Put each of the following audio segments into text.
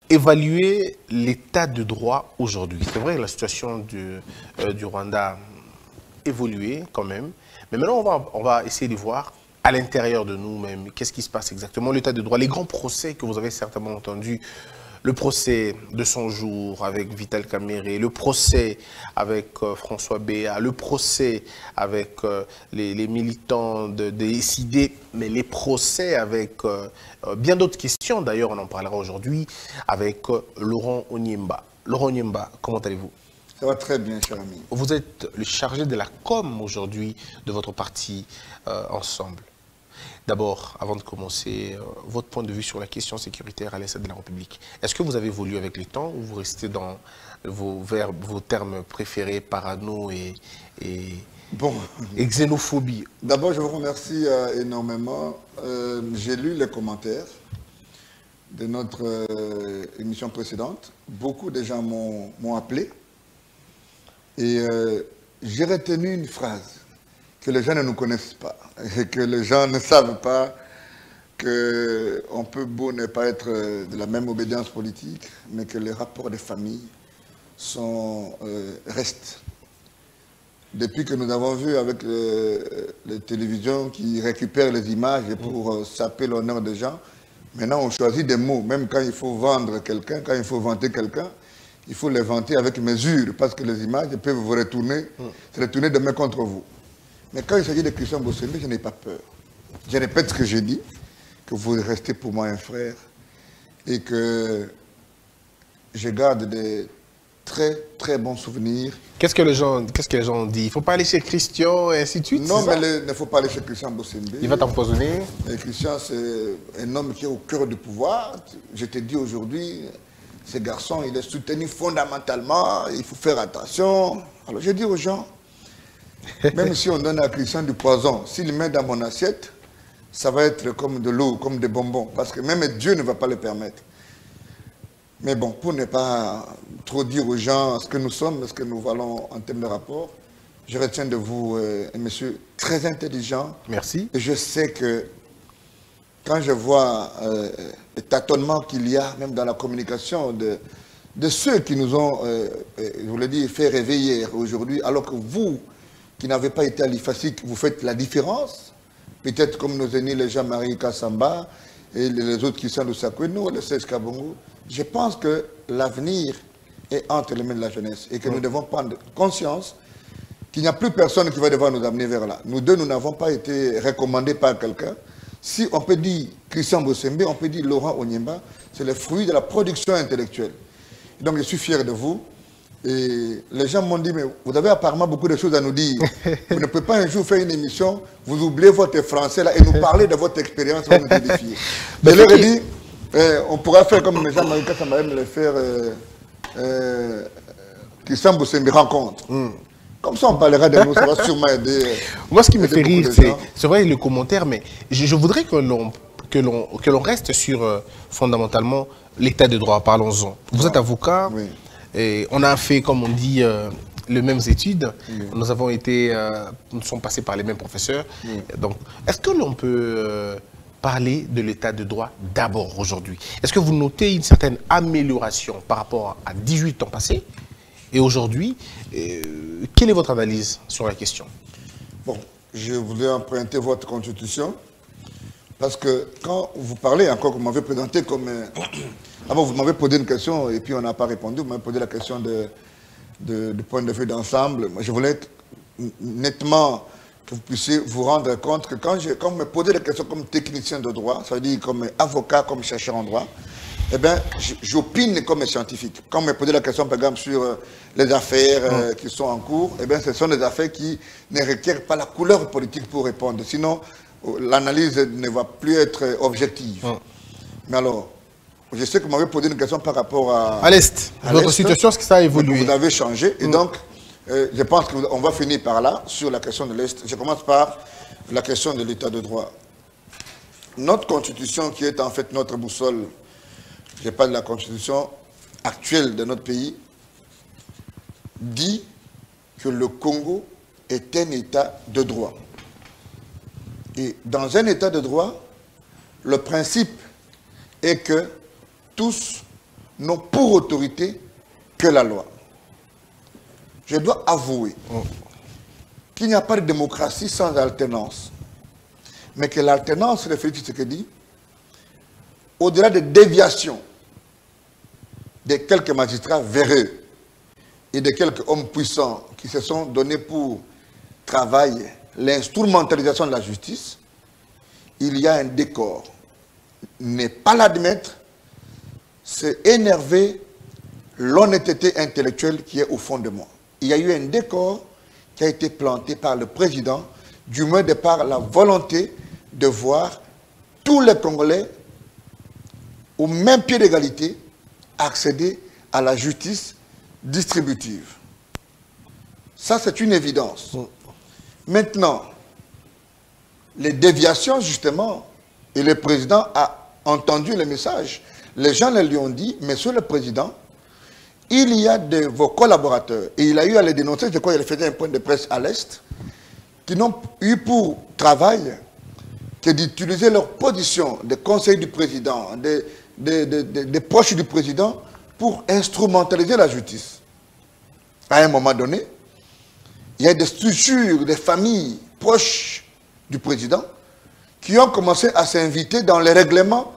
évaluer l'état de droit aujourd'hui. C'est vrai que la situation du Rwanda a évolué quand même, mais maintenant on va essayer de voir à l'intérieur de nous-mêmes qu'est-ce qui se passe exactement, l'état de droit, les grands procès que vous avez certainement entendus, le procès de son jour avec Vital Kamerhe, le procès avec François Béat, le procès avec les militants de SID, mais les procès avec bien d'autres questions, d'ailleurs on en parlera aujourd'hui, avec Laurent Onyemba. Laurent Onyemba, comment allez-vous? Ça va très bien, cher ami. Vous êtes le chargé de la com aujourd'hui de votre parti Ensemble. D'abord, avant de commencer, votre point de vue sur la question sécuritaire à l'est de la République. Est-ce que vous avez évolué avec le temps ou vous restez dans vos termes préférés, parano et xénophobie? D'abord, je vous remercie énormément. J'ai lu les commentaires de notre émission précédente. Beaucoup de gens m'ont appelé. Et j'ai retenu une phrase que les gens ne nous connaissent pas et que les gens ne savent pas qu'on peut beau ne pas être de la même obédience politique, mais que les rapports de famille restent. Depuis que nous avons vu avec les télévisions qui récupèrent les images pour saper l'honneur des gens, maintenant on choisit des mots, même quand il faut vendre quelqu'un, quand il faut vanter quelqu'un, il faut les vanter avec mesure, parce que les images peuvent vous retourner, se retourner demain contre vous. Mais quand il s'agit de Christian Bossembe, je n'ai pas peur. Je répète ce que j'ai dit, que vous restez pour moi un frère, et que je garde des très très bons souvenirs. Qu'est-ce que les gens ont dit? Il ne faut pas aller chez Christian et ainsi de suite? Non, mais il ne faut pas aller chez Christian Bossembe. Il va t'empoisonner. Christian, c'est un homme qui est au cœur du pouvoir. Je te dis aujourd'hui, ce garçon, il est soutenu fondamentalement, il faut faire attention. Alors je dis aux gens, même si on donne à Christian du poison, s'il met dans mon assiette, ça va être comme de l'eau, comme des bonbons, parce que même Dieu ne va pas le permettre. Mais bon, pour ne pas trop dire aux gens ce que nous sommes, ce que nous valons en termes de rapport, je retiens de vous un monsieur très intelligent. Merci. Et je sais que quand je vois le tâtonnement qu'il y a, même dans la communication de ceux qui nous ont, je vous l'ai dit, fait réveiller aujourd'hui, alors que vous, qui n'avez pas été à l'IFASIC, vous faites la différence, peut-être comme nos aînés, les Jean-Marie Kassamba et les autres qui sont de Sakweno, les Serge Kabongo. Je pense que l'avenir est entre les mains de la jeunesse et que nous devons prendre conscience qu'il n'y a plus personne qui va devoir nous amener vers là. Nous deux, nous n'avons pas été recommandés par quelqu'un. Si on peut dire Christian Bossembe, on peut dire Laurent Onyemba, c'est le fruit de la production intellectuelle. Donc je suis fier de vous. Et les gens m'ont dit, mais vous avez apparemment beaucoup de choses à nous dire. Vous ne pouvez pas un jour faire une émission, vous oubliez votre français là et nous parler de votre expérience, vous nous édifier. Je leur ai dit, on pourra faire comme les gens Marika Samba aime le faire, Christian Bossembe rencontre. Comme ça, on parlera de nous, ça va sûrement aider. Moi, ce qui me fait rire, c'est vrai le commentaire, mais je voudrais que l'on reste sur fondamentalement l'état de droit. Parlons-en. Vous êtes avocat, oui. Et on a fait, comme on dit, les mêmes études. Oui. Nous avons été, nous sommes passés par les mêmes professeurs. Oui. Donc, est-ce que l'on peut parler de l'état de droit d'abord aujourd'hui? Est-ce que vous notez une certaine amélioration par rapport à 18 ans passés? Et aujourd'hui, quelle est votre analyse sur la question? Bon, je voulais emprunter votre constitution, parce que quand vous parlez, encore, vous m'avez présenté comme... Avant, vous m'avez posé une question, et puis on n'a pas répondu, vous m'avez posé la question du point de vue d'ensemble. Je voulais nettement que vous puissiez vous rendre compte que quand vous me posez des questions comme technicien de droit, ça veut dire comme avocat, comme chercheur en droit, eh bien, j'opine comme scientifique. Quand vous me posez la question, par exemple, sur les affaires qui sont en cours, eh bien, ce sont des affaires qui ne requièrent pas la couleur politique pour répondre. Sinon, l'analyse ne va plus être objective. Mais alors, je sais que vous m'avez posé une question par rapport à l'Est. Votre situation, est-ce que ça a évolué? Vous avez changé. Et donc, je pense qu'on va finir par là, sur la question de l'Est. Je commence par la question de l'état de droit. Notre constitution, qui est en fait notre boussole, je parle de la constitution actuelle de notre pays, dit que le Congo est un état de droit. Et dans un état de droit, le principe est que tous n'ont pour autorité que la loi. Je dois avouer qu'il n'y a pas de démocratie sans alternance. Mais que l'alternance, réfléchit ce que dit, au-delà des déviations de quelques magistrats véreux et de quelques hommes puissants qui se sont donnés pour travailler l'instrumentalisation de la justice, il y a un décor. Ne pas l'admettre, c'est énerver l'honnêteté intellectuelle qui est au fond de moi. Il y a eu un décor qui a été planté par le président, du moins de par la volonté de voir tous les Congolais au même pied d'égalité accéder à la justice distributive. Ça, c'est une évidence. Maintenant, les déviations, justement, et le président a entendu le message. Les gens lui ont dit, Monsieur le Président, il y a de vos collaborateurs, et il a eu à les dénoncer, je crois qu'il faisait un point de presse à l'Est, qui n'ont eu pour travail que d'utiliser leur position de conseil du président, des proches du président, pour instrumentaliser la justice. À un moment donné, il y a des structures, des familles proches du président qui ont commencé à s'inviter dans les règlements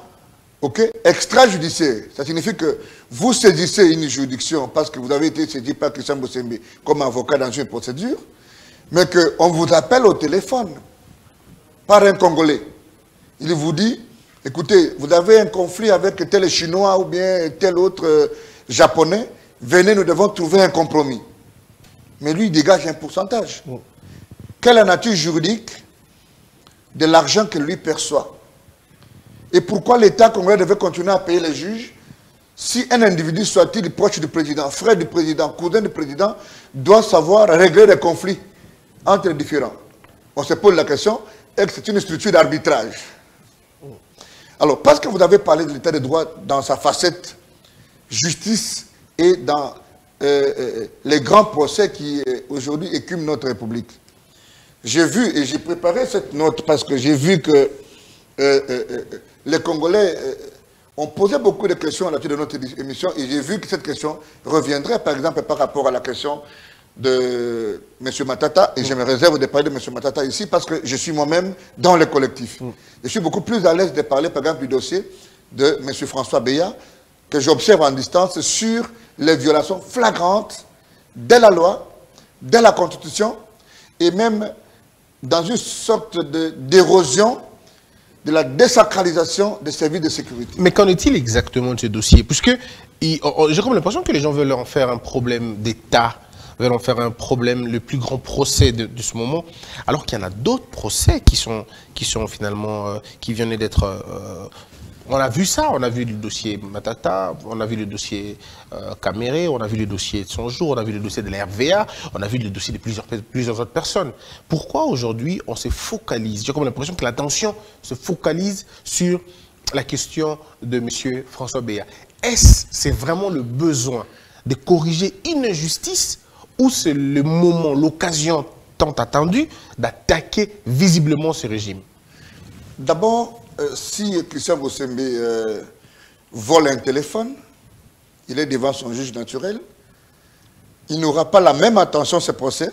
extrajudiciaires. Ça signifie que vous saisissez une juridiction parce que vous avez été saisi par Christian Bossembe comme avocat dans une procédure, mais qu'on vous appelle au téléphone par un Congolais. Il vous dit, écoutez, vous avez un conflit avec tel Chinois ou bien tel autre Japonais, venez, nous devons trouver un compromis. Mais lui, il dégage un pourcentage. Quelle est la nature juridique de l'argent que lui perçoit? Et pourquoi l'État congolais devait continuer à payer les juges si un individu, soit-il proche du président, frère du président, cousin du président, doit savoir régler les conflits entre les différents? On se pose la question, est-ce que c'est une structure d'arbitrage? Alors, parce que vous avez parlé de l'état de droit dans sa facette justice et dans les grands procès qui aujourd'hui écument notre République, j'ai vu, et j'ai préparé cette note parce que j'ai vu que les Congolais ont posé beaucoup de questions à la suite de notre émission, et j'ai vu que cette question reviendrait, par exemple, par rapport à la question de M. Matata, et je me réserve de parler de M. Matata ici parce que je suis moi-même dans le collectif. Je suis beaucoup plus à l'aise de parler, par exemple, du dossier de M. François Beya, que j'observe en distance sur les violations flagrantes de la loi, de la Constitution, et même dans une sorte d'érosion de la désacralisation des services de sécurité. Mais qu'en est-il exactement de ce dossier? Puisque j'ai comme l'impression que les gens veulent en faire un problème d'État, veulent en faire un problème, le plus grand procès de ce moment, alors qu'il y en a d'autres procès qui sont finalement, qui viennent d'être... on a vu ça, on a vu le dossier Matata, on a vu le dossier Caméré, on a vu le dossier de son jour, on a vu le dossier de la RVA, on a vu le dossier de plusieurs autres personnes. Pourquoi aujourd'hui on se focalise? J'ai comme l'impression que l'attention se focalise sur la question de M. François Beya. Est-ce c'est vraiment le besoin de corriger une injustice ou c'est le moment, l'occasion tant attendue d'attaquer visiblement ce régime? D'abord, si Christian Bossembe vole un téléphone, il est devant son juge naturel, il n'aura pas la même attention à ce procès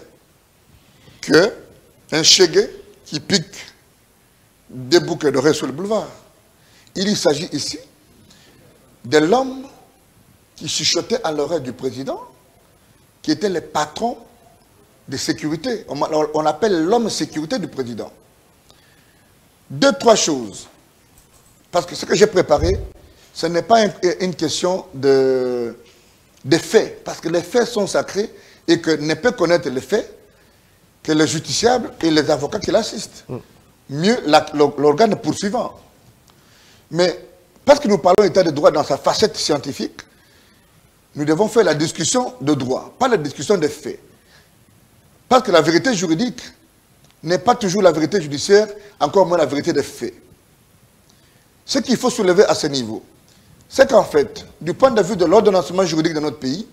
qu'un Chegué qui pique des bouquets d'oreilles sur le boulevard. Il s'agit ici de l'homme qui chuchotait à l'oreille du président, qui était le patron de sécurité. On appelle l'homme sécurité du président. Deux, trois choses. Parce que ce que j'ai préparé, ce n'est pas une question de faits. Parce que les faits sont sacrés et que ne peut connaître les faits que le justiciable et les avocats qui l'assistent. Mieux l'organe poursuivant. Mais parce que nous parlons d'état de droit dans sa facette scientifique, nous devons faire la discussion de droit, pas la discussion des faits. Parce que la vérité juridique n'est pas toujours la vérité judiciaire, encore moins la vérité des faits. Ce qu'il faut soulever à ce niveau, c'est qu'en fait, du point de vue de l'ordonnancement juridique de notre pays,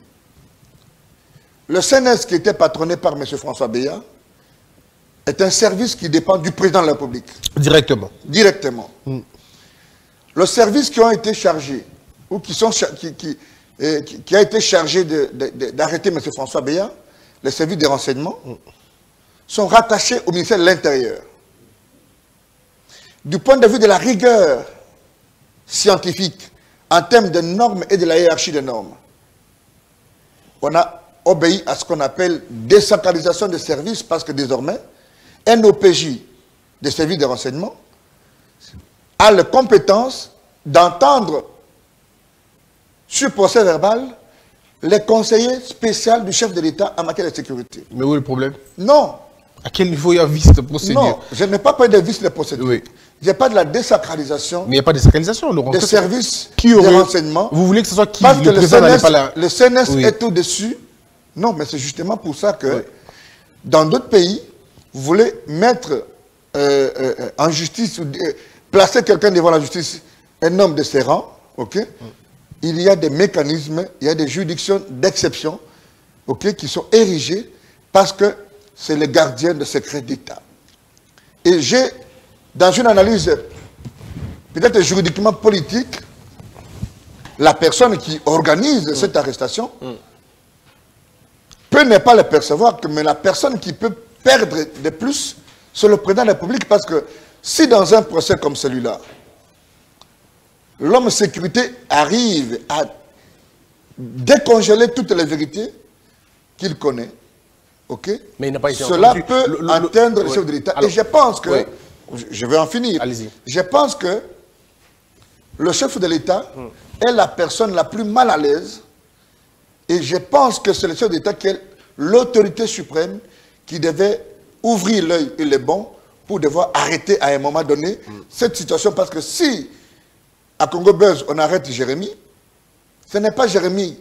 le CNS qui était patronné par M. François Beya est un service qui dépend du président de la République. Directement. Directement. Le service qui ont été chargés ou qui a été chargé d'arrêter M. François Béat, les services de renseignement, sont rattachés au ministère de l'Intérieur. Du point de vue de la rigueur scientifique, en termes de normes et de la hiérarchie des normes, on a obéi à ce qu'on appelle décentralisation des services, parce que désormais, un OPJ des services de renseignement a la compétence d'entendre sur procès verbal les conseillers spéciaux du chef de l'État en matière de sécurité. Mais où est le problème? Non. À quel niveau il y a vice de procédure? Non, je n'ai pas parlé de vice de procédure. Oui. Je n'ai pas de la désacralisation. Mais il n'y a pas de désacralisation, Laurent. Des services de renseignement. Vous voulez que ce soit qui? Parce que le CNS oui. est au-dessus. Non, mais c'est justement pour ça que, oui, dans d'autres pays, vous voulez mettre en justice, placer quelqu'un devant la justice, un homme de ses rangs, ok? Il y a des mécanismes, il y a des juridictions d'exception, ok, qui sont érigées parce que c'est le gardien de secret d'État. Et j'ai, dans une analyse peut-être juridiquement politique, la personne qui organise cette arrestation peut ne pas le percevoir, mais la personne qui peut perdre de plus, c'est le président de la République, parce que si dans un procès comme celui-là, l'homme sécurité arrive à décongeler toutes les vérités qu'il connaît, ok? Mais il n'a pas été cela entendu. peut atteindre le chef de l'État. Et je pense que, je vais en finir, je pense que le chef de l'État est la personne la plus mal à l'aise, et je pense que c'est le chef d'État qui est l'autorité suprême qui devait ouvrir l'œil et le bon pour devoir arrêter à un moment donné cette situation, parce que si à Congo Buzz, on arrête Jérémy, ce n'est pas Jérémy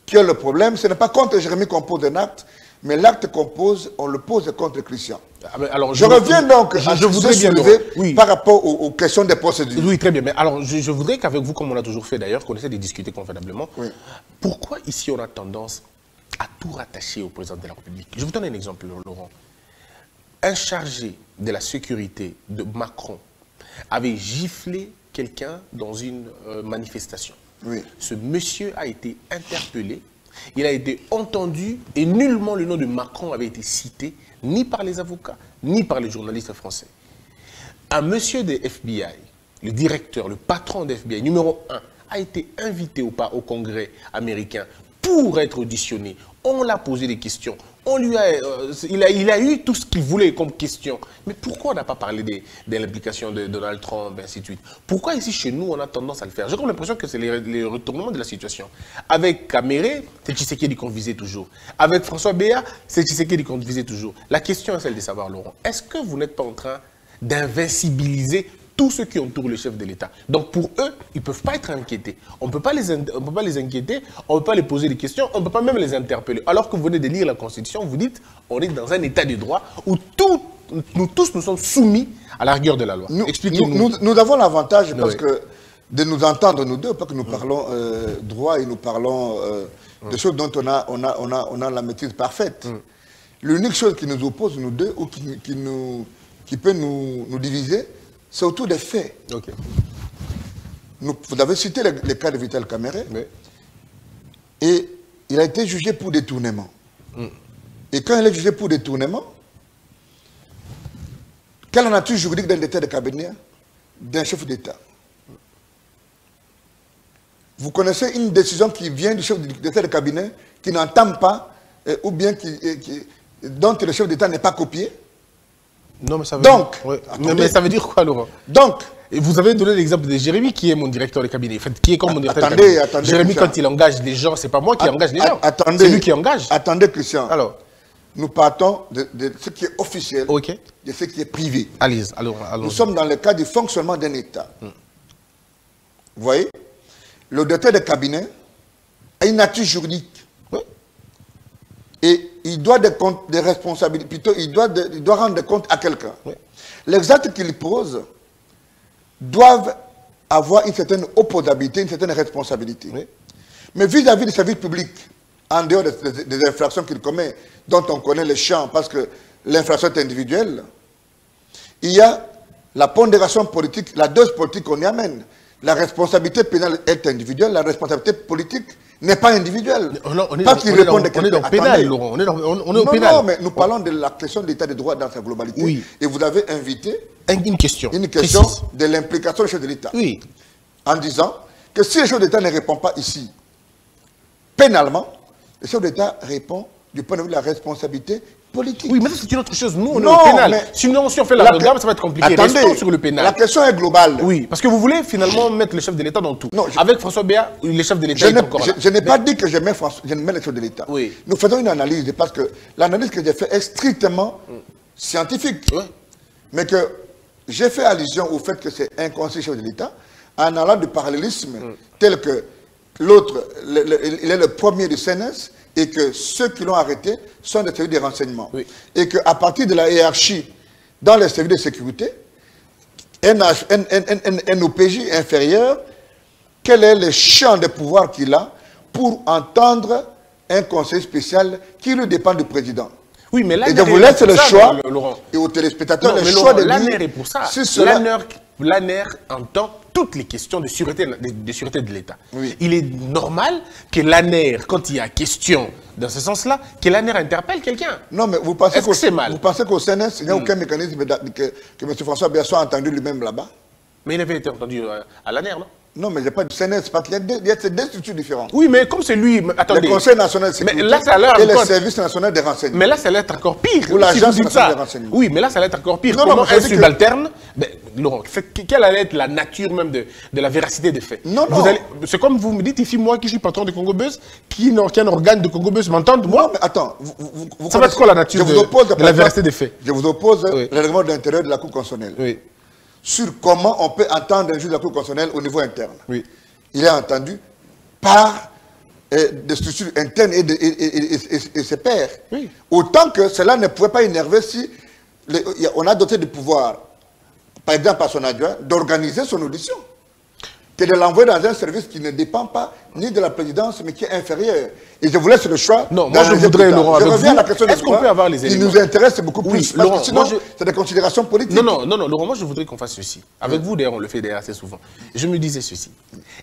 qui a le problème, ce n'est pas contre Jérémy qu'on pose un acte, mais l'acte qu'on pose, on le pose contre Christian. Alors, je reviens donc à ce que je soulevais par rapport aux questions des procédures. Oui, très bien. Mais alors, je voudrais qu'avec vous, comme on l'a toujours fait d'ailleurs, qu'on essaie de discuter convenablement, pourquoi ici on a tendance à tout rattacher au président de la République? Je vous donne un exemple, Laurent. Un chargé de la sécurité de Macron avait giflé quelqu'un dans une manifestation. Oui. Ce monsieur a été interpellé, il a été entendu et nullement le nom de Macron avait été cité, ni par les avocats, ni par les journalistes français. Un monsieur de FBI, le directeur, le patron de FBI, numéro 1, a été invité au Congrès américain pour être auditionné. On l'a posé des questions. On lui a, il a eu tout ce qu'il voulait comme question. Mais pourquoi on n'a pas parlé de l'implication de Donald Trump, et ainsi de suite? Pourquoi ici, chez nous, on a tendance à le faire? J'ai comme l'impression que c'est les retournements de la situation. Avec Kamere, c'est Tshisekedi qu'on visait toujours. Avec François Béat, c'est Tshisekedi qu'on visait toujours. La question est celle de savoir, Laurent, est-ce que vous n'êtes pas en train d'invincibiliser tous ceux qui entourent le chef de l'État? Donc pour eux, ils ne peuvent pas être inquiétés. On ne peut pas les inquiéter, on ne peut pas les poser des questions, on ne peut pas même les interpeller. Alors que vous venez de lire la Constitution, vous dites, on est dans un état de droit où nous tous nous sommes soumis à la rigueur de la loi. Expliquez-nous. Nous avons l'avantage, parce que de nous entendre nous deux, parce que nous parlons droit et nous parlons de choses dont on a la maîtrise parfaite. L'unique chose qui nous oppose, nous deux, ou qui peut nous diviser, c'est autour des faits. Okay. Vous avez cité le cas de Vital Kamerhe. Oui. Et il a été jugé pour détournement. Et quand il est jugé pour détournement, quelle est la nature juridique d'un état de cabinet d'un chef d'État? Vous connaissez une décision qui vient du chef d'État de cabinet qui n'entame pas, ou bien dont le chef d'État n'est pas copié? Non, mais ça veut dire... Oui. Mais ça veut dire quoi, Laurent? Donc... Et vous avez donné l'exemple de Jérémy, qui est mon directeur de cabinet. En fait, qui est comme mon directeur de cabinet. Attendez, Jérémy, quand il engage des gens, c'est pas moi qui engage les gens. C'est lui qui engage. Attendez, Christian. Alors, nous partons de ce qui est officiel, de ce qui est privé. Allez. Nous sommes dans le cas du fonctionnement d'un État. Vous voyez, le directeur de cabinet a une nature juridique. Et il doit des responsabilités, plutôt il doit rendre des comptes à quelqu'un. Les actes qu'il pose doivent avoir une certaine opposabilité, une certaine responsabilité. Mais vis-à-vis des services publics, en dehors des infractions qu'il commet, dont on connaît les champs, parce que l'infraction est individuelle, il y a la pondération politique, la dose politique qu'on y amène. La responsabilité pénale est individuelle, la responsabilité politique n'est pas individuelle. Pas qu'il réponde à quelqu'un. On est dans le pénal, Laurent. On est au pénal. Non, mais nous parlons de la question de l'état de droit dans sa globalité. Oui. Et vous avez invité une question précise de l'implication du chef de l'État. Oui. En disant que si le chef d'État ne répond pas ici, pénalement, le chef d'État répond du point de vue de la responsabilité politique. Oui, mais ça c'est une autre chose. Nous, on est au pénal. Sinon, si on fait l'amalgame, ça va être compliqué. Attendez, restons sur le pénal. La question est globale. Oui, parce que vous voulez finalement mettre le chef de l'État dans tout. Non, avec François Béat, le chef de l'État est encore là. Je n'ai pas dit que je mets le chef de l'État. Oui. Nous faisons une analyse, parce que l'analyse que j'ai faite est strictement scientifique. Oui. Mais que j'ai fait allusion au fait que c'est un conseiller chef de l'État, en allant du parallélisme tel que l'autre, il est le premier du CNS, et que ceux qui l'ont arrêté sont des services de renseignement. Oui. Et qu'à partir de la hiérarchie dans les services de sécurité, un OPJ inférieur, quel est le champ de pouvoir qu'il a pour entendre un conseil spécial qui lui dépend du président. Oui, mais là, et je vous laisse le choix, Laurent. Et aux téléspectateurs, non, le choix de l'ANER est pour ça. L'ANER entend toutes les questions de sûreté de l'État. Oui. Il est normal que l'ANER, quand il y a question dans ce sens-là, que l'ANER interpelle quelqu'un. Non, mais vous pensez qu'au CNS, il n'y a aucun mécanisme que M. François Béat soit entendu lui-même là-bas? Mais il avait été entendu à l'ANER, non? Non, mais il n'y a pas de CNS, parce qu'il y a deux structures différentes. Oui, mais comme c'est lui... Attendez. Le Conseil national de sécurité et le service national des renseignements. Mais là, ça allait être encore pire. Ou l'agence nationale des renseignements. Oui, mais là, ça allait être encore pire. Non, comment un subalterne... Laurent, quelle allait être la nature même de la véracité des faits? Non, non. C'est comme vous me dites ici, moi qui suis patron de Congo Buzz, qui a un organe de Congo Buzz, m'entendre, moi? Non, mais attends. Ça va être quoi la nature de la véracité des faits? Je vous oppose le règlement d'intérieur de la Cour constitutionnelle. Oui. Sur comment on peut entendre un juge de la Cour constitutionnelle au niveau interne. Oui. Il est entendu par des structures internes et ses pairs. Oui. Autant que cela ne pouvait pas énerver si on a doté de pouvoir, par exemple par son adjoint, d'organiser son audition. Que de l'envoyer dans un service qui ne dépend pas ni de la présidence, mais qui est inférieur. Et je vous laisse le choix. Non, moi je voudrais, Laurent, je reviens à la question est-ce qu'on peut avoir les éléments qui nous intéresse beaucoup plus. Parce que sinon, c'est des considérations politiques. Non, Laurent, moi je voudrais qu'on fasse ceci. Avec vous, d'ailleurs, on le fait d'ailleurs assez souvent. Je me disais ceci.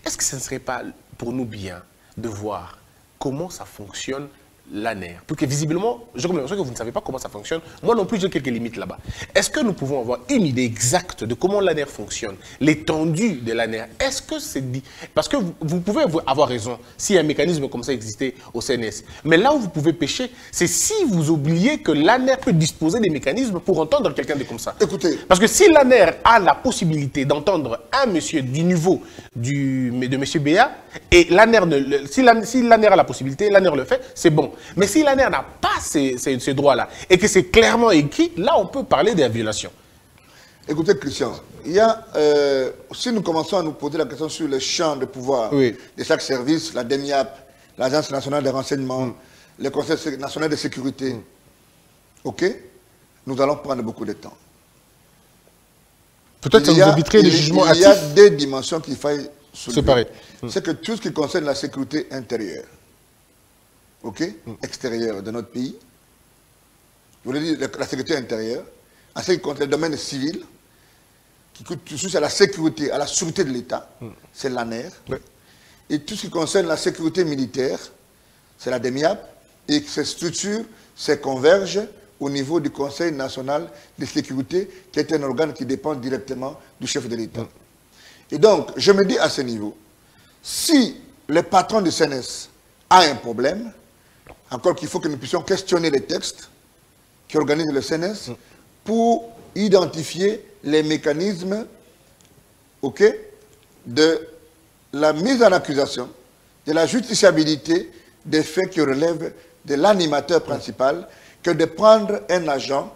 Est-ce que ce ne serait pas pour nous bien de voir comment ça fonctionne l'ANER? Parce que visiblement, j'ai l'impression que vous ne savez pas comment ça fonctionne. Moi non plus, j'ai quelques limites là-bas. Est-ce que nous pouvons avoir une idée exacte de comment l'ANER fonctionne, l'étendue de l'ANER? Est-ce que c'est dit? Parce que vous pouvez avoir raison si un mécanisme comme ça existait au CNS. Mais là où vous pouvez pécher, c'est si vous oubliez que l'ANER peut disposer des mécanismes pour entendre quelqu'un de comme ça. Écoutez. Parce que si l'ANER a la possibilité d'entendre un monsieur du niveau de M. Béat, et l'ANER, si l'ANER a la possibilité, l'ANER le fait, c'est bon. Mais si l'ANER n'a pas ces droits-là, et que c'est clairement écrit, là on peut parler de la violation. Écoutez Christian, il y a, si nous commençons à nous poser la question sur le champ de pouvoir de chaque service, la DENIAP, l'Agence nationale des renseignements, le Conseil national de sécurité, ok, nous allons prendre beaucoup de temps. Peut-être que vous éviterez les jugements hâtifs. Il y a des dimensions qu'il faille séparer. C'est que tout ce qui concerne la sécurité intérieure, extérieure de notre pays, je voulais dire la sécurité intérieure, en ce qui concerne le domaine civil, qui touche à la sécurité, à la sûreté de l'État, c'est l'ANER. Oui. Et tout ce qui concerne la sécurité militaire, c'est la DEMIAP, et que ces structures se convergent au niveau du Conseil national de sécurité, qui est un organe qui dépend directement du chef de l'État. Et donc, je me dis à ce niveau, si le patron du CNS a un problème, encore qu'il faut que nous puissions questionner les textes qui organisent le CNS pour identifier les mécanismes de la mise en accusation, de la justiciabilité des faits qui relèvent de l'animateur principal, que de prendre un agent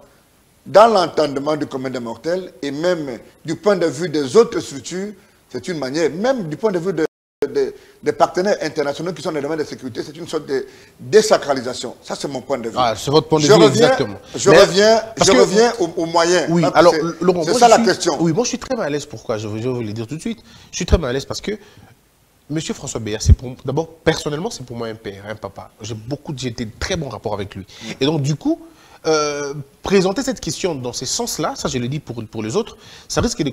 dans l'entendement du commun des mortels et même du point de vue des autres structures, c'est une manière, même du point de vue des partenaires internationaux qui sont dans le domaine de sécurité, c'est une sorte de désacralisation. Ça, c'est mon point de vue. Ah, c'est votre point de vue, exactement. Je reviens aux moyens. Oui, alors, Laurent, c'est ça la question. Oui, moi, je suis très mal à l'aise. Pourquoi? Je vais vous le dire tout de suite. Je suis très mal à l'aise parce que M. François Béat, d'abord, personnellement, c'est pour moi un père, un papa. J'ai de très bons rapports avec lui. Et donc, du coup, présenter cette question dans ce sens-là, ça je le dis pour les autres, ça risque les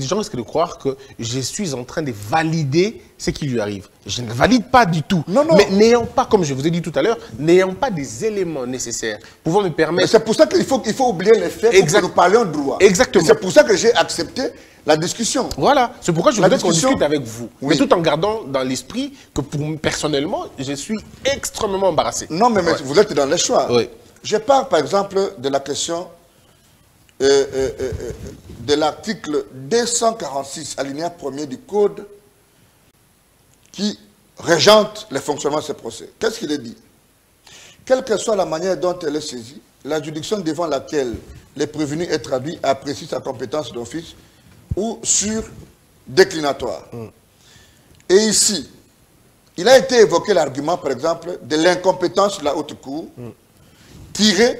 gens risquent de croire que je suis en train de valider ce qui lui arrive. Je ne valide pas du tout. Non, non. Mais n'ayant pas, comme je vous ai dit tout à l'heure, n'ayant pas des éléments nécessaires pouvant me permettre... C'est pour ça qu'il faut oublier les faits pour que nous parlions droit. Exactement. C'est pour ça que j'ai accepté la discussion. Voilà, c'est pourquoi je voudrais qu'on discute avec vous. Oui. Mais tout en gardant dans l'esprit que personnellement, je suis extrêmement embarrassé. Non, mais vous êtes dans les choix. Oui. Je parle par exemple de la question de l'article 246, alinéa 1er du Code qui régente le fonctionnement de ce procès. Qu'est-ce qu'il est dit? Quelle que soit la manière dont elle est saisie, la juridiction devant laquelle le prévenu est traduit apprécie sa compétence d'office ou sur déclinatoire. Et ici, il a été évoqué l'argument, par exemple, de l'incompétence de la haute cour, tiré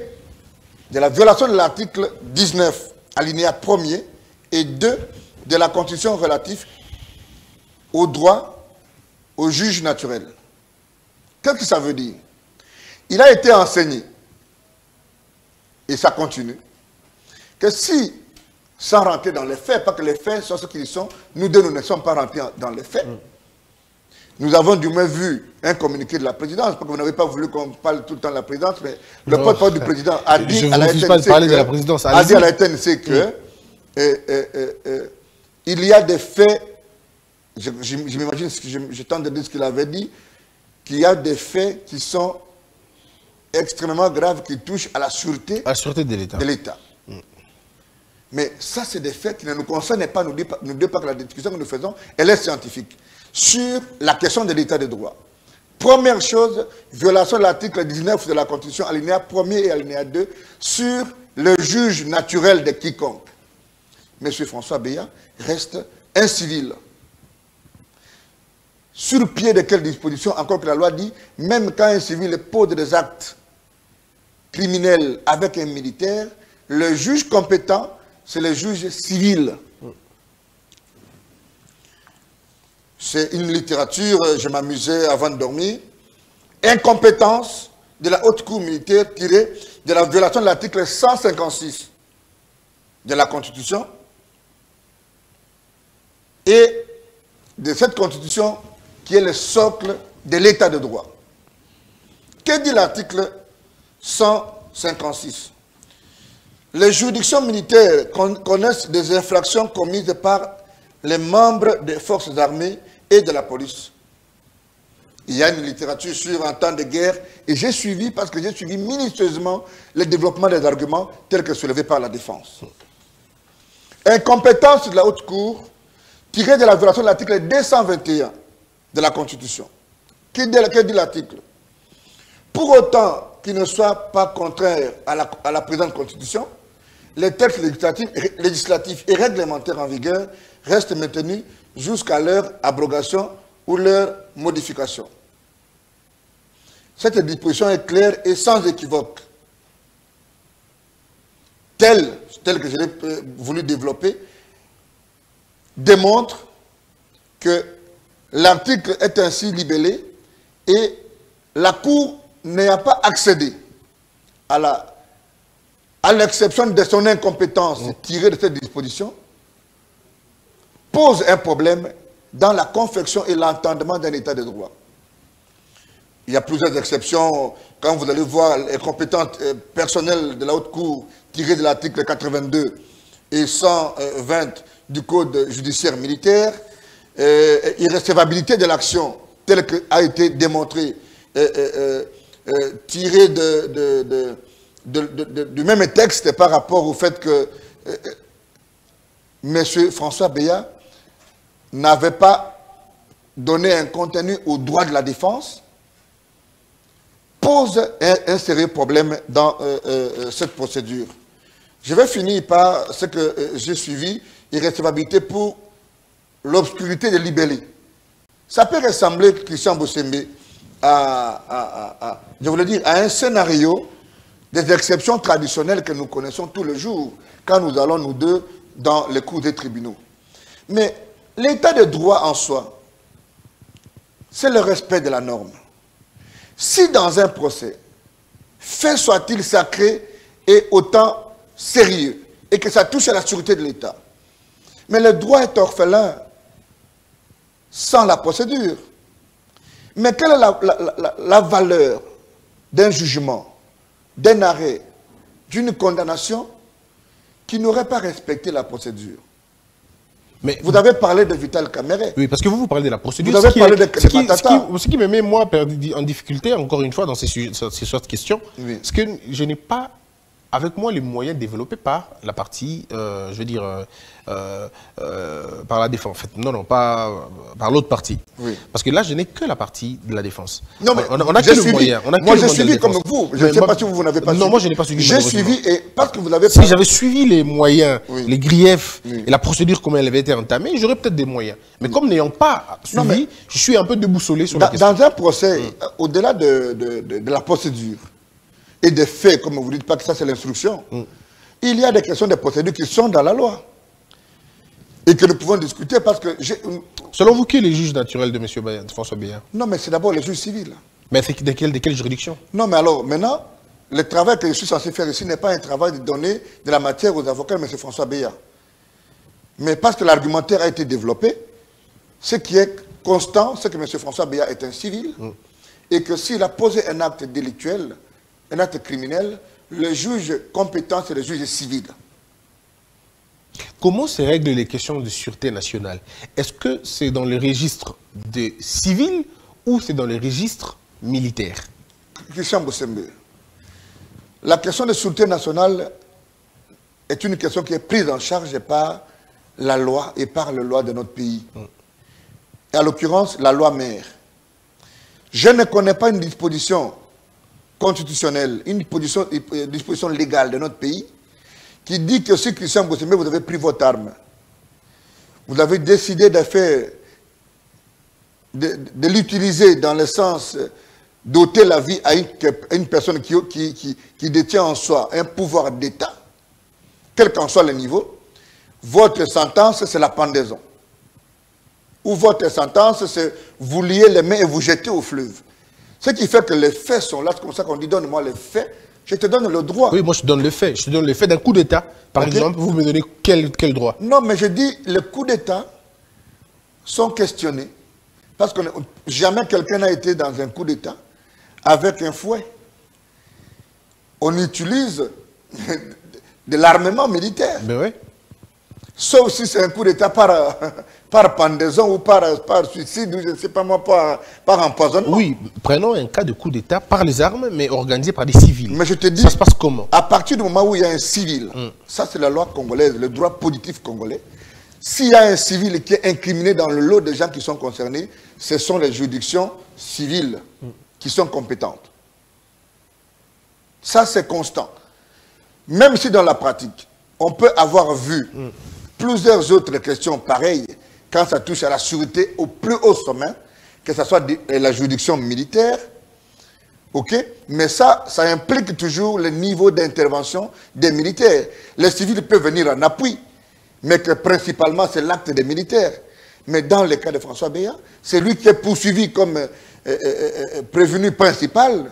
de la violation de l'article 19, alinéa 1er et 2 de la Constitution relative au droit au juge naturel. Qu'est-ce que ça veut dire? Il a été enseigné, et ça continue, que si, sans rentrer dans les faits, pas que les faits sont ce qu'ils sont, nous deux, nous ne sommes pas rentrés dans les faits. Nous avons du moins vu un communiqué de la présidence, parce que vous n'avez pas voulu qu'on parle tout le temps de la présidence, mais le porte-parole du président a dit à la TNC que il y a des faits, je m'imagine, je tente de dire ce qu'il avait dit, qu'il y a des faits qui sont extrêmement graves, qui touchent à la sûreté de l'État. Mais ça, c'est des faits qui ne nous concernent pas, nous deux, pas que la discussion que nous faisons, elle est scientifique. Sur la question de l'état de droit. Première chose, violation de l'article 19 de la Constitution, alinéa 1er et alinéa 2, sur le juge naturel de quiconque. M. François Béat reste un civil. Sur pied de quelle disposition, encore que la loi dit, même quand un civil pose des actes criminels avec un militaire, le juge compétent, c'est le juge civil. C'est une littérature, je m'amusais avant de dormir. Incompétence de la haute cour militaire tirée de la violation de l'article 156 de la Constitution et de cette Constitution qui est le socle de l'état de droit. Que dit l'article 156? Les juridictions militaires connaissent des infractions commises par les membres des forces armées et de la police. Il y a une littérature sur un temps de guerre et j'ai suivi, parce que j'ai suivi minutieusement le développement des arguments tels que soulevés par la défense. Incompétence de la haute cour tirée de la violation de l'article 221 de la Constitution. Que dit l'article? Pour autant qu'il ne soit pas contraire à la présente Constitution, les textes législatifs et réglementaires en vigueur restent maintenus jusqu'à leur abrogation ou leur modification. Cette disposition est claire et sans équivoque. Telle que je l'ai voulu développer, démontre que l'article est ainsi libellé et la Cour n'a pas accédé à l'exception de son incompétence tirée de cette disposition, pose un problème dans la confection et l'entendement d'un état de droit. Il y a plusieurs exceptions. Quand vous allez voir les compétences personnelles de la haute cour tirées de l'article 82 et 120 du Code judiciaire militaire, irrecevabilité de l'action telle qu'a été démontrée, tirée du même texte par rapport au fait que M. François Béat n'avait pas donné un contenu au droit de la défense, pose un sérieux problème dans cette procédure. Je vais finir par ce que j'ai suivi, irrecevabilité pour l'obscurité des libellés. Ça peut ressembler, Christian Bossembe, je voulais dire, à un scénario des exceptions traditionnelles que nous connaissons tous les jours, quand nous allons, nous deux, dans les cours des tribunaux. Mais l'état de droit en soi, c'est le respect de la norme. Si dans un procès, fait soit-il sacré est autant sérieux et que ça touche à la sûreté de l'État. Mais le droit est orphelin sans la procédure. Mais quelle est la valeur d'un jugement, d'un arrêt, d'une condamnation qui n'aurait pas respecté la procédure? Mais vous avez parlé de Vital Kamerhe. Oui, parce que vous parlez de la procédure. Vous avez parlé de Matata. Ce qui me met, moi, en difficulté, encore une fois, dans ces sortes de questions, oui, c'est que je n'ai pas, avec moi, les moyens développés par la partie, je veux dire, par la défense. En fait, non, pas par l'autre partie. Oui. Parce que là, je n'ai que la partie de la défense. Non, mais on a que le moyen. Moi, j'ai suivi comme vous. Je ne sais pas si vous n'avez pas suivi. Non, moi, je n'ai pas suivi. J'ai suivi et parce que vous avez. Si j'avais suivi les moyens, les griefs et la procédure, comment elle avait été entamée, j'aurais peut-être des moyens. Mais comme n'ayant pas suivi, je suis un peu déboussolé sur la question. Dans un procès, au-delà de la procédure et des faits, comme vous dites, pas que ça c'est l'instruction, il y a des questions de procédure qui sont dans la loi et que nous pouvons discuter parce que... Selon vous, qui est le juge naturel de M. François Béat? Non, mais c'est d'abord le juge civil. Mais c'est de quelle juridiction? Non, mais alors, maintenant, le travail que je suis censé faire ici n'est pas un travail de donner de la matière aux avocats de M. François Béat. Mais parce que l'argumentaire a été développé, ce qui est constant, c'est que M. François Béat est un civil et que s'il a posé un acte délictuel, un acte criminel, le juge compétent, c'est le juge civil. Comment se règlent les questions de sûreté nationale? Est-ce que c'est dans le registre des civils ou c'est dans les registres militaires? Christian Bossembe, la question de sûreté nationale est une question qui est prise en charge par la loi et par la loi de notre pays. Et à l'occurrence, la loi mère. Je ne connais pas une disposition constitutionnelle, une disposition légale de notre pays qui dit que si Christian Bossembe, vous avez pris votre arme, vous avez décidé de faire, de l'utiliser dans le sens d'ôter la vie à une personne qui détient en soi un pouvoir d'État, quel qu'en soit le niveau, votre sentence, c'est la pendaison. Ou votre sentence, c'est vous lier les mains et vous jeter au fleuve. Ce qui fait que les faits sont là, c'est comme ça qu'on dit, donne-moi les faits, je te donne le droit. Oui, moi je te donne le fait. Je te donne le fait d'un coup d'État. Par exemple, vous me donnez quel droit? Non, mais je dis, les coups d'État sont questionnés. Parce que jamais quelqu'un n'a été dans un coup d'État avec un fouet. On utilise de l'armement militaire. Ben oui. Sauf si c'est un coup d'État par pendaison ou par suicide, ou je ne sais pas moi, par empoisonnement. Oui, prenons un cas de coup d'État par les armes, mais organisé par des civils. Mais je te dis, ça se passe comment? À partir du moment où il y a un civil, ça c'est la loi congolaise, le droit positif congolais, s'il y a un civil qui est incriminé dans le lot des gens qui sont concernés, ce sont les juridictions civiles qui sont compétentes. Ça c'est constant. Même si dans la pratique, on peut avoir vu plusieurs autres questions pareilles quand ça touche à la sûreté au plus haut sommet, que ce soit la juridiction militaire, ok? Mais ça implique toujours le niveau d'intervention des militaires. Les civils peuvent venir en appui, mais que principalement c'est l'acte des militaires. Mais dans le cas de François Béat, c'est lui qui est poursuivi comme prévenu principal.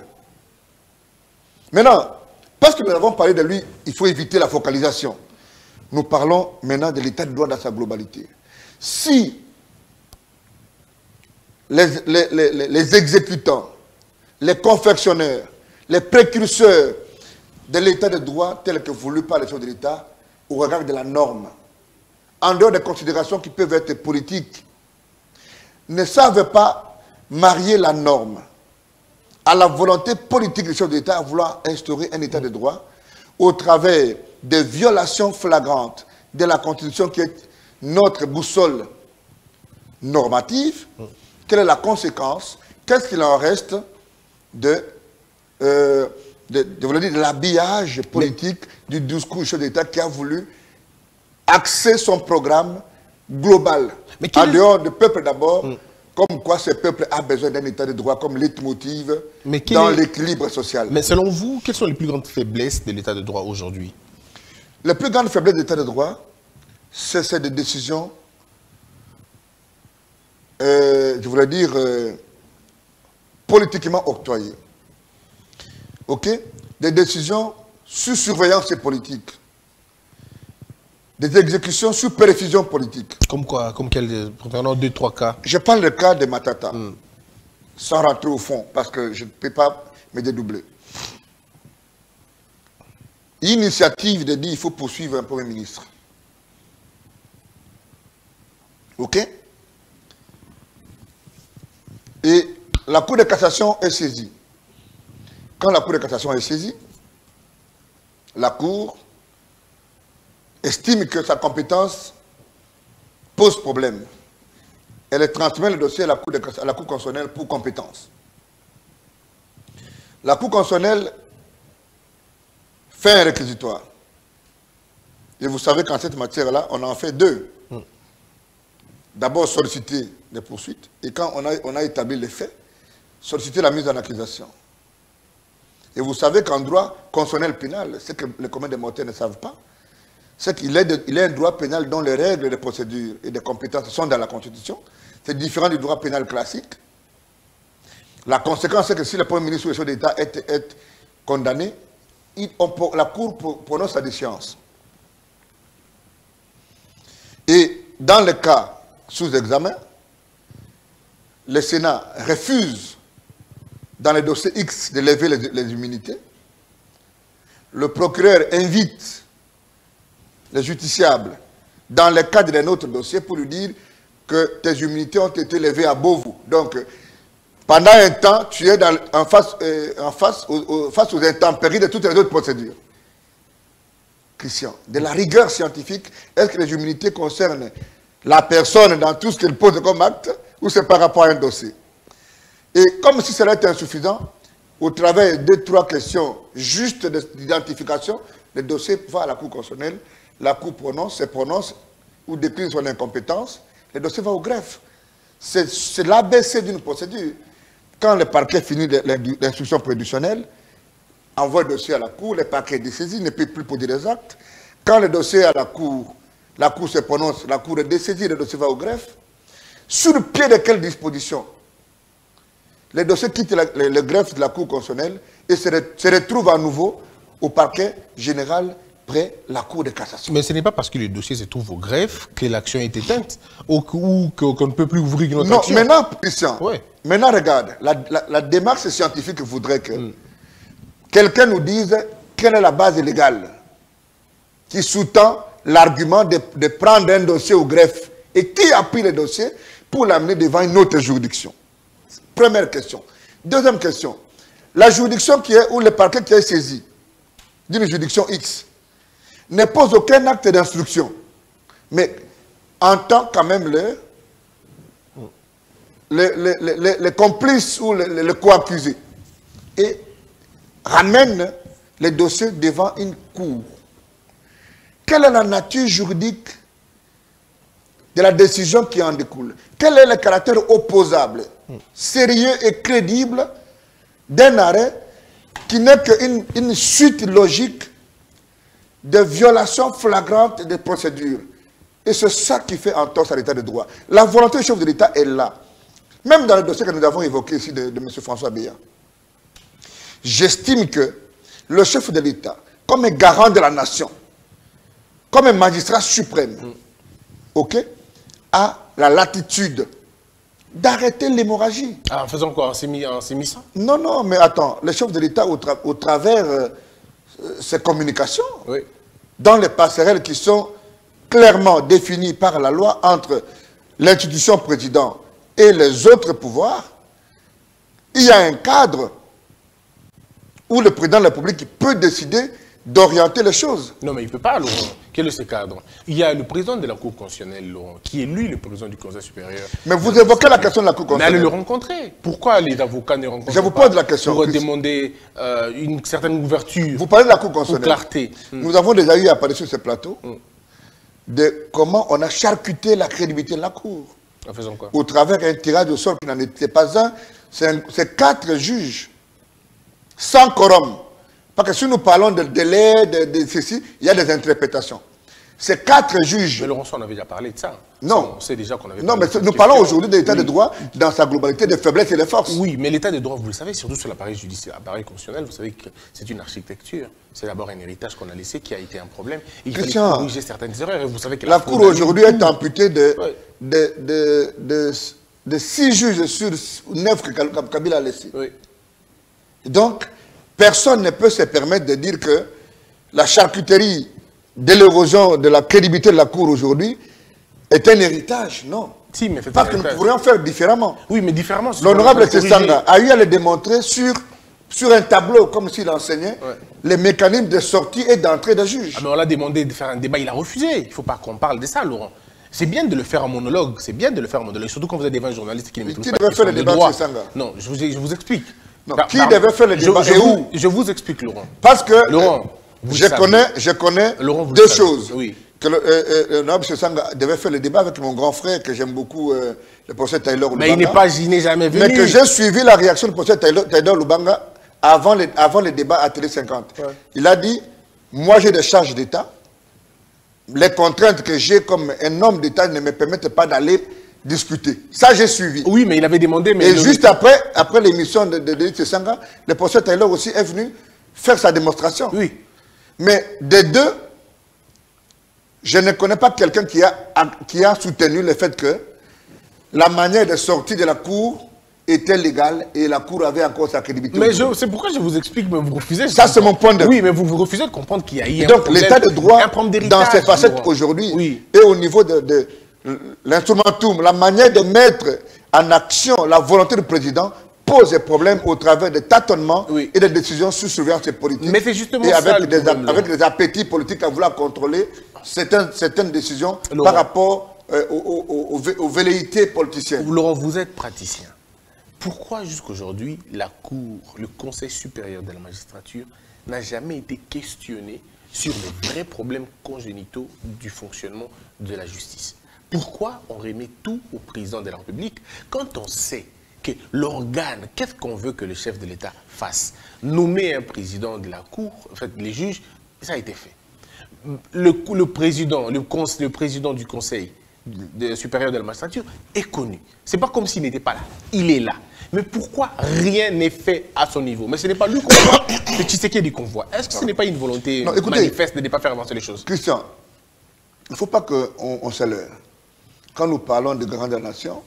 Maintenant, parce que nous avons parlé de lui, il faut éviter la focalisation. Nous parlons maintenant de l'état de droit dans sa globalité. Si les exécutants, les confectionneurs, les précurseurs de l'état de droit tel que voulu par les chefs de l'État, au regard de la norme, en dehors des considérations qui peuvent être politiques, ne savent pas marier la norme à la volonté politique des chefs de l'État à vouloir instaurer un état de droit au travers des violations flagrantes de la Constitution qui est notre boussole normative, quelle est la conséquence? Qu'est-ce qu'il en reste de l'habillage politique du discours du chef d'État qui a voulu axer son programme global, en dehors du peuple d'abord, comme quoi ce peuple a besoin d'un état de droit comme leitmotiv dans l'équilibre social. Mais selon vous, quelles sont les plus grandes faiblesses de l'état de droit aujourd'hui? Les plus grandes faiblesses de l'état de droit, c'est des décisions, je voudrais dire, politiquement octroyées. Ok? Des décisions sous surveillance politique, des exécutions sous perfusion politique. Comme quoi? Comme quel? Prenons 2-3 cas. Je parle du cas de Matata, sans rentrer au fond, parce que je ne peux pas me dédoubler. Initiative de dire qu'il faut poursuivre un Premier ministre. OK? Et la Cour de cassation est saisie. Quand la Cour de cassation est saisie, la Cour estime que sa compétence pose problème. Elle transmet le dossier à la Cour constitutionnelle pour compétence. La Cour constitutionnelle fait un réquisitoire. Et vous savez qu'en cette matière-là, on en fait deux. D'abord, solliciter des poursuites. Et quand on a établi les faits, solliciter la mise en accusation. Et vous savez qu'en droit constitutionnel pénal, ce que les communs des mortels ne savent pas, c'est qu'il est un droit pénal dont les règles de procédure et de compétences sont dans la Constitution. C'est différent du droit pénal classique. La conséquence, c'est que si le Premier ministre ou le chef d'État est condamné, la Cour prononce sa déchéance. Et dans le cas sous examen, le Sénat refuse, dans le dossier X, de lever les immunités. Le procureur invite les justiciables dans le cadre d'un autre dossier pour lui dire que tes immunités ont été levées à Beauvau. Donc, pendant un temps, tu es face aux intempéries de toutes les autres procédures. Christian, de la rigueur scientifique, est-ce que les immunités concernent la personne dans tout ce qu'elle pose comme acte ou c'est par rapport à un dossier? Et comme si cela était insuffisant, au travers de 2-3 questions justes d'identification, le dossier va à la Cour constitutionnelle, la Cour se prononce ou décline son incompétence, le dossier va au greffe. C'est l'ABC d'une procédure. Quand le parquet finit l'instruction prédictionnelle, envoie le dossier à la Cour, le parquet est dessaisi, ne peut plus poser des actes. Quand le dossier est à la Cour se prononce, la Cour est dessaisie, le dossier va au greffe. Sur le pied de quelle disposition? Le dossier quitte le greffe de la Cour constitutionnelle et se retrouve à nouveau au parquet général près la Cour de cassation. Mais ce n'est pas parce que le dossier se trouve au greffe que l'action est éteinte ou qu'on ne peut plus ouvrir notre action. Non, maintenant, Christian, ouais. Maintenant regarde, la démarche scientifique voudrait que quelqu'un nous dise quelle est la base légale qui sous-tend l'argument de prendre un dossier au greffe et qui a pris le dossier pour l'amener devant une autre juridiction. Première question. Deuxième question. La juridiction ou le parquet qui est saisi d'une juridiction X ne pose aucun acte d'instruction, mais entend quand même les complices ou les co-accusés et ramène les dossiers devant une cour. Quelle est la nature juridique de la décision qui en découle? Quel est le caractère opposable, sérieux et crédible d'un arrêt qui n'est qu'une suite logique de violations flagrantes des procédures? Et c'est ça qui fait entorse à l'état de droit. La volonté du chef de l'État est là. Même dans le dossier que nous avons évoqué ici de M. François Béat. J'estime que le chef de l'État, comme un garant de la nation, comme un magistrat suprême, a la latitude d'arrêter l'hémorragie. Ah, en faisant quoi? En s'émissant? Non, non, mais attends, le chef de l'État, au travers ses communications, oui, dans les passerelles qui sont clairement définies par la loi entre l'institution président et les autres pouvoirs, il y a un cadre où le président de la République peut décider d'orienter les choses. Non, mais il ne peut pas, Laurent. Quel est ce cadre? Il y a le président de la Cour constitutionnelle, Laurent, qui est lui le président du Conseil supérieur. Mais vous évoquez la question de la Cour constitutionnelle. Mais allez le rencontrer. Pourquoi les avocats ne rencontrent pas? Je vous pose la question. Pour demander une certaine ouverture. Vous parlez de la Cour constitutionnelle. Clarté. Nous avons déjà eu à parler sur ce plateau de comment on a charcuté la crédibilité de la Cour. En faisant quoi? Au travers d'un tirage au sort qui n'en était pas un. C'est 4 juges sans quorum. Parce que si nous parlons de délai, de ceci, il y a des interprétations. c'est 4 juges. Mais Laurent, on avait déjà parlé de ça. Non. On sait déjà qu'on avait Non, parlé mais de nous cette parlons question. aujourd'hui de l'état de droit dans sa globalité, de faiblesse et de force. Oui, mais l'état de droit, vous le savez, surtout sur l'appareil judiciaire, l'appareil constitutionnel, vous savez que c'est une architecture. C'est d'abord un héritage qu'on a laissé qui a été un problème. Il fallait corriger certaines erreurs. Et vous savez que la Cour aujourd'hui est amputée de 6 juges sur 9 que Kabila a laissés. Oui. Donc, personne ne peut se permettre de dire que la charcuterie de l'érosion de la crédibilité de la Cour aujourd'hui est un héritage. Non. Si, mais parce que nous pourrions faire différemment. Oui, mais différemment. L'honorable Sessanga a eu à le démontrer sur un tableau, comme s'il enseignait, les mécanismes de sortie et d'entrée des juges. Ah, mais on l'a demandé de faire un débat, il a refusé. Il ne faut pas qu'on parle de ça, Laurent. C'est bien de le faire en monologue, c'est bien de le faire en monologue, surtout quand vous êtes devant un journaliste qui ne maîtrise pas. Qui devait faire le débat de Sessanga? Non, je vous explique. Non, qui devait faire le débat et où? Je vous explique, Laurent. Parce que Laurent, je connais Laurent, deux choses. Oui. Que l'honorable Sessanga devait faire le débat avec mon grand frère, que j'aime beaucoup, le professeur Taylor Lubanga. Mais il n'est jamais venu. Mais que j'ai suivi la réaction du professeur Taylor Lubanga avant le débat à Télé 50. Ouais. Il a dit, moi j'ai des charges d'État. Les contraintes que j'ai comme un homme d'État ne me permettent pas d'aller discuter. Ça, j'ai suivi. Oui, mais il avait demandé... Mais et juste après l'émission de Sessanga, le professeur Taylor aussi est venu faire sa démonstration. Oui. Mais des deux, je ne connais pas quelqu'un qui a soutenu le fait que la manière de sortir de la Cour était légale et la Cour avait encore sa crédibilité. Mais c'est pourquoi je vous explique, mais vous refusez... Ça, c'est mon point de vue. Oui, mais vous refusez de comprendre qu'il y a eu donc, l'état de droit, dans ses facettes aujourd'hui, et au niveau de l'instrumentum, la manière de mettre en action la volonté du président pose des problèmes au travers de tâtonnements et de décisions sous surveillance politique. Mais c'est justement et ça avec des appétits politiques à vouloir contrôler certaines décisions Laurent, par rapport aux velléités politiciennes. Laurent, vous êtes praticien. Pourquoi jusqu'aujourd'hui, la Cour, le Conseil supérieur de la magistrature, n'a jamais été questionné sur les vrais problèmes congénitaux du fonctionnement de la justice? Pourquoi on remet tout au président de la République quand on sait que l'organe, qu'est-ce qu'on veut que le chef de l'État fasse? Nommer un président de la Cour, en fait, les juges, ça a été fait. Le président du Conseil supérieur de la magistrature est connu. Ce n'est pas comme s'il n'était pas là. Il est là. Mais pourquoi rien n'est fait à son niveau? Mais ce n'est pas lui qu'on voit, c'est Tshisekedi qu'on voit. Est-ce que ce n'est pas une volonté manifeste de ne pas faire avancer les choses? Christian, il ne faut pas qu'on se leurre. Quand nous parlons de grande nation,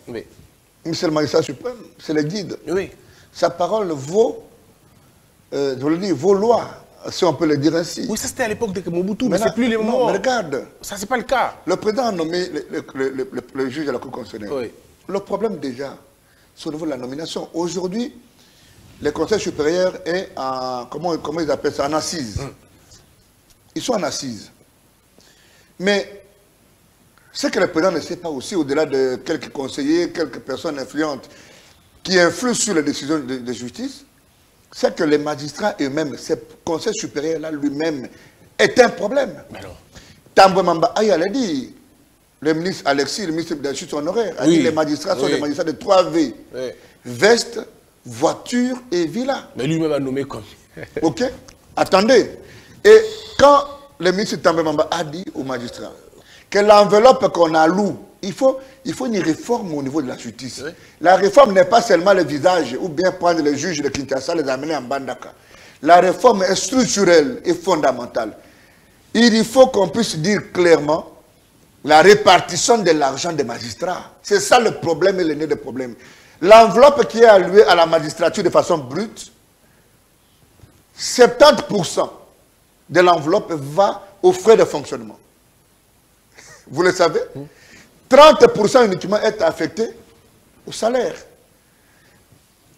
c'est le magistrat suprême, c'est le guide. Oui. Sa parole vaut, je veux dire, vaut loi, si on peut le dire ainsi. Oui, ça c'était à l'époque de Mobutu, mais c'est plus les moments. Mais regarde. Ça, c'est pas le cas. Le président a nommé le juge de la Cour constitutionnelle. Oui. Le problème déjà, c'est au niveau de la nomination. Aujourd'hui, le Conseil supérieur est en, comment ils appellent ça, en assise. Ils sont en assise. Mais ce que le président ne sait pas aussi, au-delà de quelques conseillers, quelques personnes influentes qui influent sur les décisions de justice, c'est que les magistrats eux-mêmes, ce Conseil supérieur-là lui-même, est un problème. Tambwe Mamba Aya l'a dit, le ministre Alexis, le ministre de la Justice honoraire, a dit que les magistrats sont des magistrats de 3V. Veste, voiture et villa. Mais lui-même a nommé comme... Ok. Attendez. Et quand le ministre Tambwe Mamba a dit aux magistrats que l'enveloppe qu'on alloue, il faut une réforme au niveau de la justice. La réforme n'est pas seulement le visage ou bien prendre les juges de Kinshasa, les amener en Bandaka. La réforme est structurelle et fondamentale. Il faut qu'on puisse dire clairement la répartition de l'argent des magistrats. C'est ça le problème et le nez des problèmes. L'enveloppe qui est allouée à la magistrature de façon brute, 70% de l'enveloppe va aux frais de fonctionnement. Vous le savez? 30% uniquement est affecté au salaire.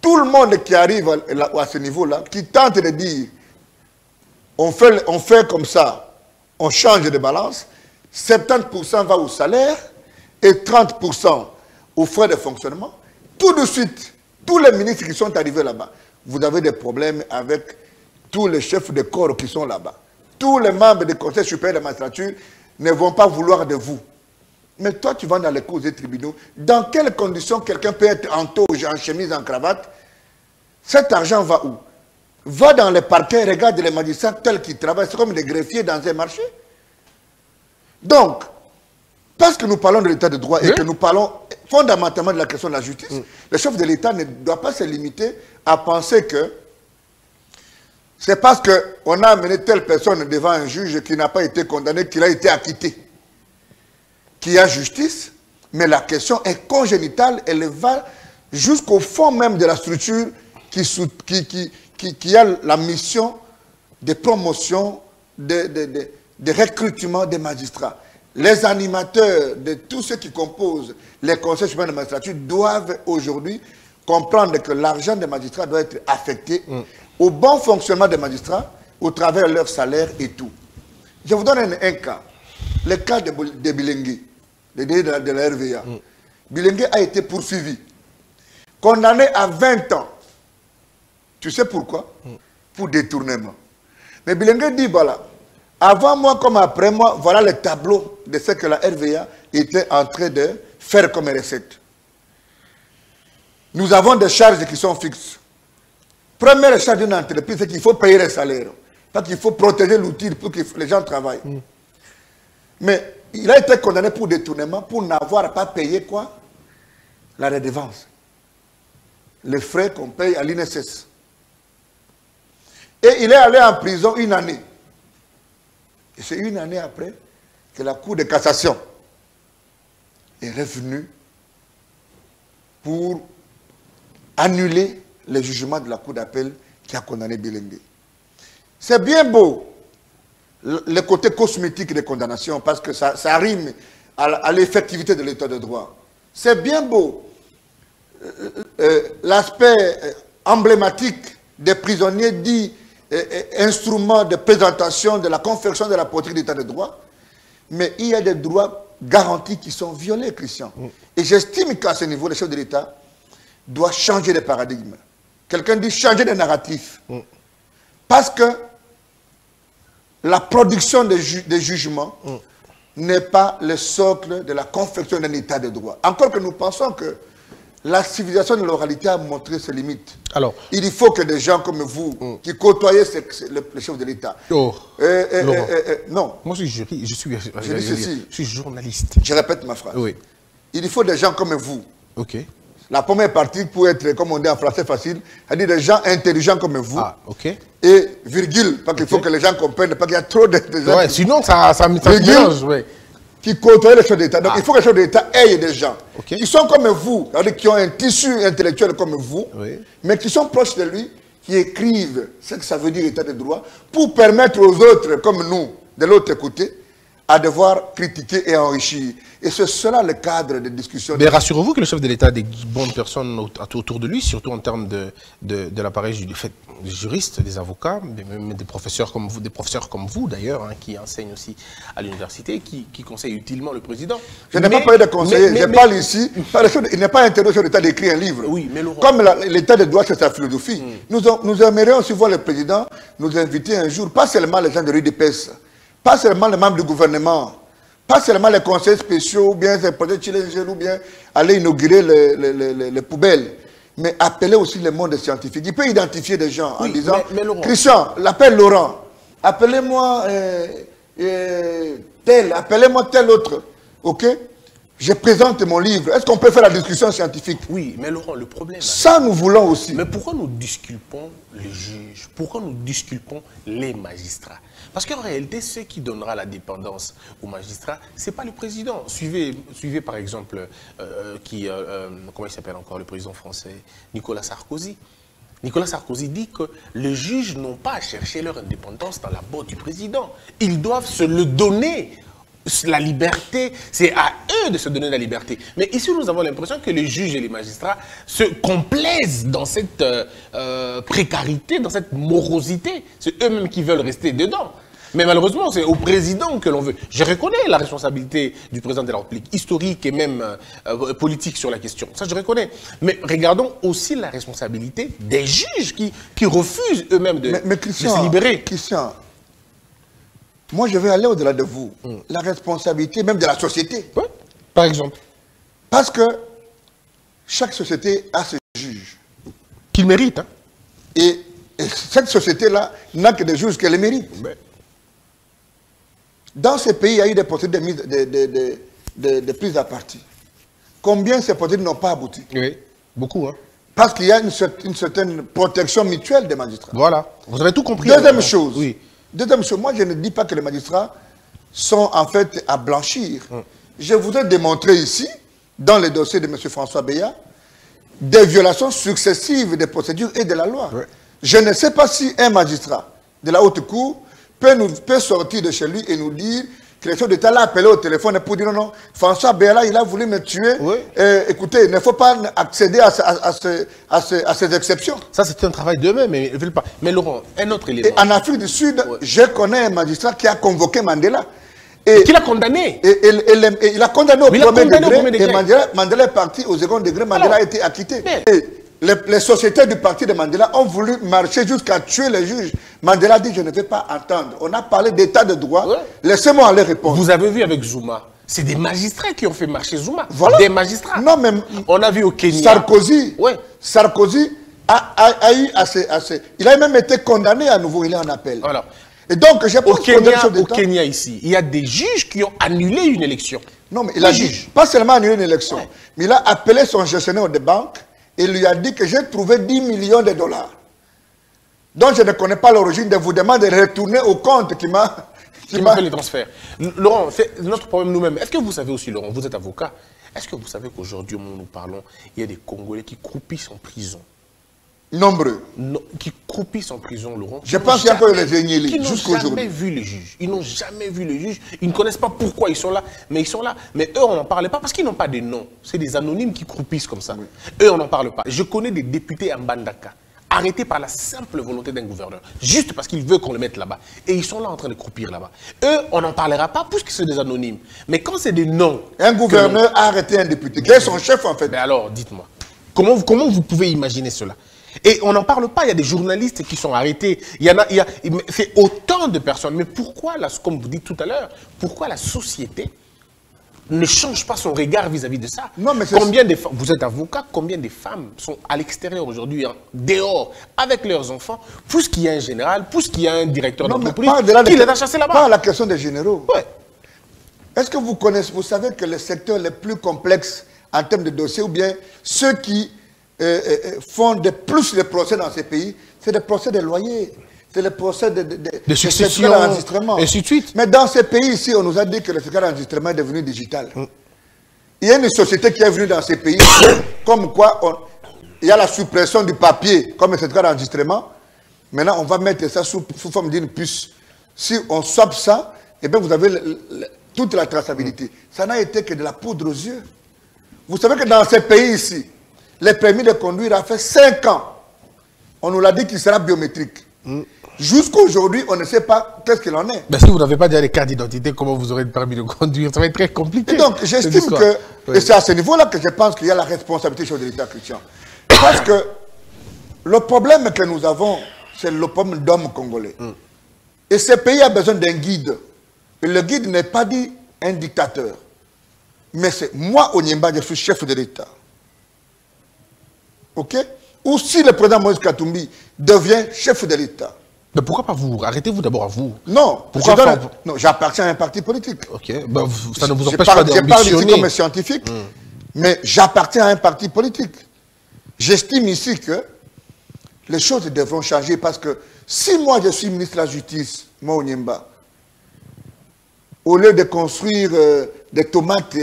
Tout le monde qui arrive à ce niveau-là, qui tente de dire on fait comme ça, on change de balance, 70% va au salaire et 30% aux frais de fonctionnement. Tout de suite, tous les ministres qui sont arrivés là-bas, vous avez des problèmes avec tous les chefs de corps qui sont là-bas. Tous les membres du Conseil supérieur de la magistrature ne vont pas vouloir de vous. Mais toi, tu vas dans les cours des tribunaux. Dans quelles conditions quelqu'un peut être en toge, en chemise, en cravate? Cet argent va où? Va dans les parquets, regarde les magistrats tels qu'ils travaillent. C'est comme des greffiers dans un marché. Donc, parce que nous parlons de l'état de droit et que nous parlons fondamentalement de la question de la justice, le chef de l'État ne doit pas se limiter à penser que c'est parce qu'on a amené telle personne devant un juge qui n'a pas été condamné, qu'il a été acquitté, qu'il y a justice, mais la question est congénitale, elle va jusqu'au fond même de la structure qui a la mission de promotion, de recrutement des magistrats. Les animateurs de tous ceux qui composent les conseils supérieurs de magistrature doivent aujourd'hui comprendre que l'argent des magistrats doit être affecté au bon fonctionnement des magistrats, au travers de leur salaire et tout. Je vous donne un cas. Le cas de Bilengue, de la RVA. Bilengue a été poursuivi, condamné à 20 ans. Tu sais pourquoi? Pour détournement. Mais Bilengue dit, voilà, avant moi comme après moi, voilà le tableau de ce que la RVA était en train de faire comme recette. Nous avons des charges qui sont fixes. Première charge d'une entreprise, c'est qu'il faut payer les salaires. Parce qu'il faut protéger l'outil pour que les gens travaillent. Mais il a été condamné pour détournement pour n'avoir pas payé quoi? La redevance. Les frais qu'on paye à l'INSS. Et il est allé en prison 1 année. Et c'est 1 année après que la Cour de cassation est revenue pour annuler le jugement de la Cour d'appel qui a condamné Bilengue. C'est bien beau le côté cosmétique des condamnations parce que ça rime à l'effectivité de l'état de droit. C'est bien beau l'aspect emblématique des prisonniers dits instruments de présentation de la confection de la politique d'état de droit, mais il y a des droits garantis qui sont violés, Christian. Et j'estime qu'à ce niveau, le chef de l'État doit changer de paradigme. Quelqu'un dit changer de narratif. Parce que la production des jugements n'est pas le socle de la confection d'un état de droit. Encore que nous pensons que la civilisation de l'oralité a montré ses limites. Alors, il faut que des gens comme vous, qui côtoyez le chef de l'État... non. Moi, je suis journaliste. Je répète ma phrase. Oui. Il faut des gens comme vous. Ok. La première partie, pour être, comme on dit en français facile, c'est-à-dire des gens intelligents comme vous. Ah, ok. Et virgule, parce qu'il faut que les gens comprennent, parce qu'il y a trop de gens. Ouais, sinon, ça mélange, ouais. Qui côtoient le chef d'État. Donc, il faut que le chef d'État ait des gens qui sont comme vous, c'est-à-dire qui ont un tissu intellectuel comme vous, mais qui sont proches de lui, qui écrivent ce que ça veut dire état de droit, pour permettre aux autres, comme nous, de l'autre côté, à devoir critiquer et enrichir. Et c'est cela le cadre de discussion. Mais rassurez-vous que le chef de l'État a des bonnes personnes autour de lui, surtout en termes de l'appareil des juristes, des avocats, même des professeurs comme vous d'ailleurs, hein, qui enseignent aussi à l'université, qui conseillent utilement le président. Je n'ai pas parlé de conseiller, je parle ici. Il n'est pas interdit au chef d'État d'écrire un livre. Oui, mais Laurent, comme l'état de droit, c'est sa philosophie. Nous aimerions aussi voir le président nous inviter un jour, pas seulement les gens de l'UDPS, pas seulement les membres du gouvernement, pas seulement les conseils spéciaux, ou bien les projets chilènes, ou bien aller inaugurer les poubelles, mais appeler aussi le monde scientifique. Il peut identifier des gens en disant, Christian, l'appelle Laurent, appelez-moi appelez-moi tel autre, ok? Je présente mon livre. Est-ce qu'on peut faire la discussion scientifique? Oui, mais Laurent, le problème... Ça, nous voulons aussi. Mais pourquoi nous disculpons les juges? Pourquoi nous disculpons les magistrats? Parce qu'en réalité, ce qui donnera la dépendance aux magistrats, ce n'est pas le président. Suivez par exemple, comment il s'appelle encore, le président français, Nicolas Sarkozy. Nicolas Sarkozy dit que les juges n'ont pas à chercher leur indépendance dans la botte du président. Ils doivent se le donner. La liberté, c'est à eux de se donner la liberté. Mais ici, nous avons l'impression que les juges et les magistrats se complaisent dans cette précarité, dans cette morosité. C'est eux-mêmes qui veulent rester dedans. Mais malheureusement, c'est au président que l'on veut. Je reconnais la responsabilité du président de la République, historique et même politique sur la question. Ça, je reconnais. Mais regardons aussi la responsabilité des juges qui refusent eux-mêmes de se libérer. Christian, moi, je vais aller au-delà de vous. La responsabilité même de la société. Oui, par exemple. Parce que chaque société a ses juges. Qu'il mérite. Hein? Et cette société-là n'a que des juges qu'elle mérite. Mais... Dans ces pays, il y a eu des procédures de prise à partie. Combien ces procédures n'ont pas abouti? Oui, beaucoup. Hein. Parce qu'il y a une certaine protection mutuelle des magistrats. Voilà, vous avez tout compris. Deuxième chose, oui. Deuxième chose, moi je ne dis pas que les magistrats sont en fait à blanchir. Je voudrais démontrer ici, dans le dossier de M. François Beya, des violations successives des procédures et de la loi. Oui. Je ne sais pas si un magistrat de la haute cour peut sortir de chez lui et nous dire que les chefs d'État l'a appelé au téléphone pour dire non, François Beya, il a voulu me tuer. Oui. Écoutez, il ne faut pas accéder à ces exceptions. Ça, c'est un travail d'eux-mêmes, mais ils ne veulent pas. Mais Laurent, un autre élément. Et en Afrique du Sud, je connais un magistrat qui a convoqué Mandela. Et qui l'a condamné. Et il a condamné au premier degré. Et Mandela est parti au second degré. Mandela a été acquitté. Et les sociétés du parti de Mandela ont voulu marcher jusqu'à tuer les juges. Mandela dit, je ne vais pas attendre. On a parlé d'état de droit. Ouais. Laissez-moi aller répondre. Vous avez vu avec Zuma, c'est des magistrats qui ont fait marcher Zuma. Voilà. Des magistrats. Non, mais on a vu au Kenya. Sarkozy. Ouais. Sarkozy a eu assez. Il a même été condamné à nouveau. Il est en appel. Alors, et donc, au Kenya ici, il y a des juges qui ont annulé une élection. Non, mais il a dit, pas seulement annulé une élection, mais il a appelé son gestionnaire de banque et lui a dit que j'ai trouvé 10 millions de dollars. Donc, je ne connais pas l'origine de vous demande de retourner au compte qui m'a fait les transferts. Laurent, c'est notre problème nous-mêmes. Est-ce que vous savez aussi, Laurent, vous êtes avocat, est-ce que vous savez qu'aujourd'hui, au moment où nous parlons, il y a des Congolais qui croupissent en prison? Nombreux. Non, qui croupissent en prison, Laurent. Je pense qu'il y a encore les génies jusqu'au jour. Ils n'ont jamais vu les juges. Ils n'ont jamais vu les juges. Ils ne connaissent pas pourquoi ils sont là. Mais ils sont là. Mais eux, on n'en parlait pas parce qu'ils n'ont pas de nom. C'est des anonymes qui croupissent comme ça. Oui. Eux, on n'en parle pas. Je connais des députés en Mbandaka, arrêtés par la simple volonté d'un gouverneur, juste parce qu'il veut qu'on le mette là-bas. Et ils sont là en train de croupir là-bas. Eux, on n'en parlera pas puisque c'est des anonymes. Mais quand c'est des noms... Un gouverneur a arrêté un député. Quel est son chef en fait? Mais alors, dites-moi, comment vous pouvez imaginer cela? Et on n'en parle pas, il y a des journalistes qui sont arrêtés, c'est autant de personnes. Mais pourquoi, comme vous dites tout à l'heure, pourquoi la société ne change pas son regard vis-à-vis de ça? Non, mais combien de femmes, vous êtes avocat, combien de femmes sont à l'extérieur aujourd'hui, dehors, avec leurs enfants, puisqu'il y a un général, puisqu'il y a un directeur d'entreprise qui les a chassés là-bas? Pas la question des généraux. Ouais. Est-ce que vous savez que le secteur le plus complexe en termes de dossiers, ou bien ceux qui font plus de procès dans ces pays, c'est des procès de loyers, c'est les procès de succession, d'enregistrement. Et ainsi de suite. Mais dans ces pays ici, on nous a dit que le certificat d'enregistrement est devenu digital. Il y a une société qui est venue dans ces pays, comme quoi il y a la suppression du papier comme le certificat d'enregistrement. Maintenant, on va mettre ça sous forme d'une puce. Si on swappe ça, eh bien, vous avez toute la traçabilité. Ça n'a été que de la poudre aux yeux. Vous savez que dans ces pays ici, les permis de conduire a fait 5 ans. On nous l'a dit qu'il sera biométrique. Jusqu'à aujourd'hui, on ne sait pas qu'est-ce qu'il en est. Mais si vous n'avez pas déjà les cartes d'identité, comment vous aurez le permis de conduire? Ça va être très compliqué. Et donc, j'estime que, et c'est à ce niveau-là que je pense qu'il y a la responsabilité de l'État chrétien. Parce que le problème que nous avons, c'est le problème d'hommes congolais. Et ce pays a besoin d'un guide. Et le guide n'est pas dit un dictateur. Mais c'est moi, Onyemba, je suis chef de l'État. Ok? Ou si le président Moïse Katumbi devient chef de l'État. Mais pourquoi pas vous? Arrêtez-vous d'abord à vous. Non, j'appartiens à un parti politique. Ok, ben, ça ne vous empêche pas d'ambitionner. Je parle ici comme scientifique, mais j'appartiens à un parti politique. J'estime ici que les choses devront changer parce que si moi je suis ministre de la Justice, moi Onyemba, au lieu de construire des tomates